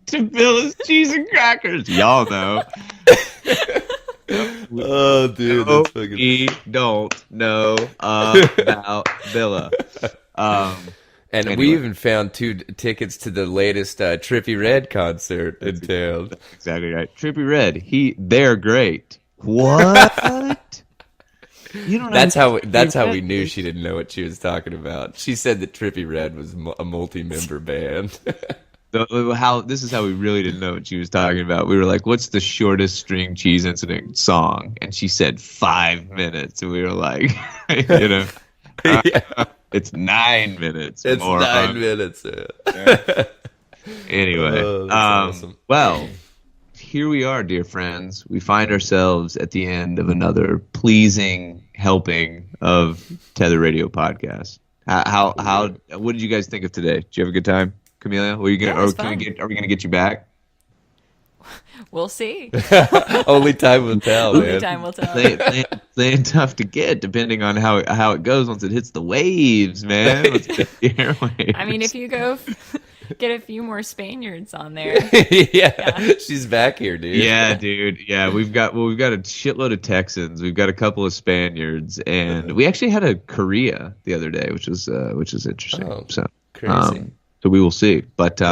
Billa's Cheese and Crackers. Y'all know. Oh, dude, that's fucking... We don't know about Billa. And Anyway. we even found 2 tickets to the latest Trippie Redd concert in town. Exactly right. Trippie Redd. They're great. What? You don't know That's who how Trippie we Redd knew is? she didn't know what she was talking about. She said that Trippie Redd was a multi-member band. This is how we really didn't know what she was talking about. We were like, "What's the shortest String Cheese Incident song?" And she said 5 minutes, and we were like, "You know, it's 9 minutes. It's more 9 minutes. Yeah. Anyway, Oh, that's awesome. well, here we are, dear friends. We find ourselves at the end of another pleasing helping of Tether Radio Podcast. What did you guys think of today? Did you have a good time, Camellia? Are we gonna get you back? We'll see. Only time will tell, man. Only time will tell. Playing tough to get, depending on how it goes once it hits the waves, man. Let's get the airwaves. I mean, if you go get a few more Spaniards on there. yeah, she's back here, dude. Yeah, dude. Yeah, we've got a shitload of Texans. We've got a couple of Spaniards, and we actually had a Korea the other day, which is interesting. Oh, so crazy. So we will see. But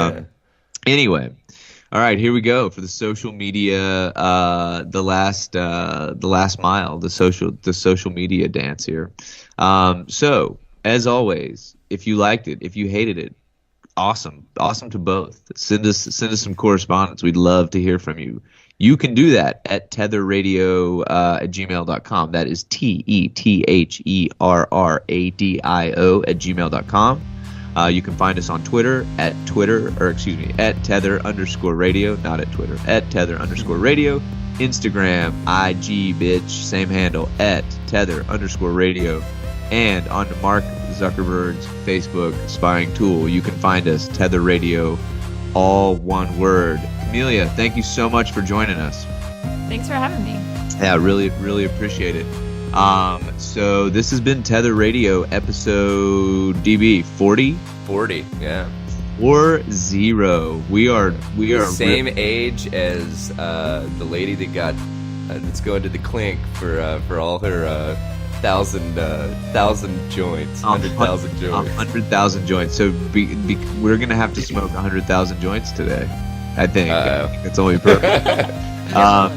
anyway. All right, here we go for the social media, the last mile, the social media dance here. So as always, if you liked it, if you hated it, awesome to both. Send us some correspondence. We'd love to hear from you. You can do that at tetherradio@gmail.com. That is TETHERRRADIO@gmail.com. You can find us on Twitter at Tether_radio, not at Twitter, at Tether_radio. Instagram, IG, bitch, same handle, at Tether_radio. And on Mark Zuckerberg's Facebook spying tool, you can find us, Tether Radio, all one word. Camellia, thank you so much for joining us. Thanks for having me. Yeah, really, really appreciate it. So this has been Tether Radio episode DB 40. 40, yeah. 40. We are same age as the lady that got that's going to the clink for all her 1,000 joints, 100,000 joints. 100,000 joints. So we're gonna have to smoke 100,000 joints today. I think that's only perfect.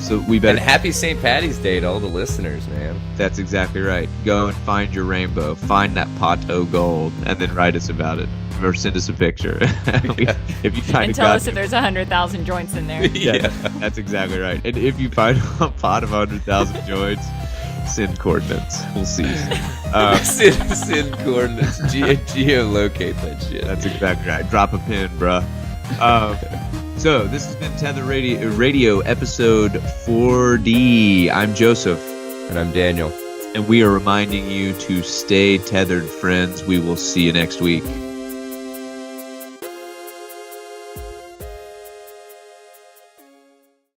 So we better. And happy St. Patty's Day to all the listeners, man. That's exactly right. Go and find your rainbow, find that pot o' gold, and then write us about it or send us a picture. If you find and tell us if there's 100,000 joints in there. Yeah, that's exactly right. And if you find a pot of 100,000 joints, send coordinates. We'll see. Send coordinates. Geolocate that shit. That's exactly right. Drop a pin, bruh. So this has been Tether Radio episode 4D. I'm Joseph. And I'm Daniel. And we are reminding you to stay tethered, friends. We will see you next week.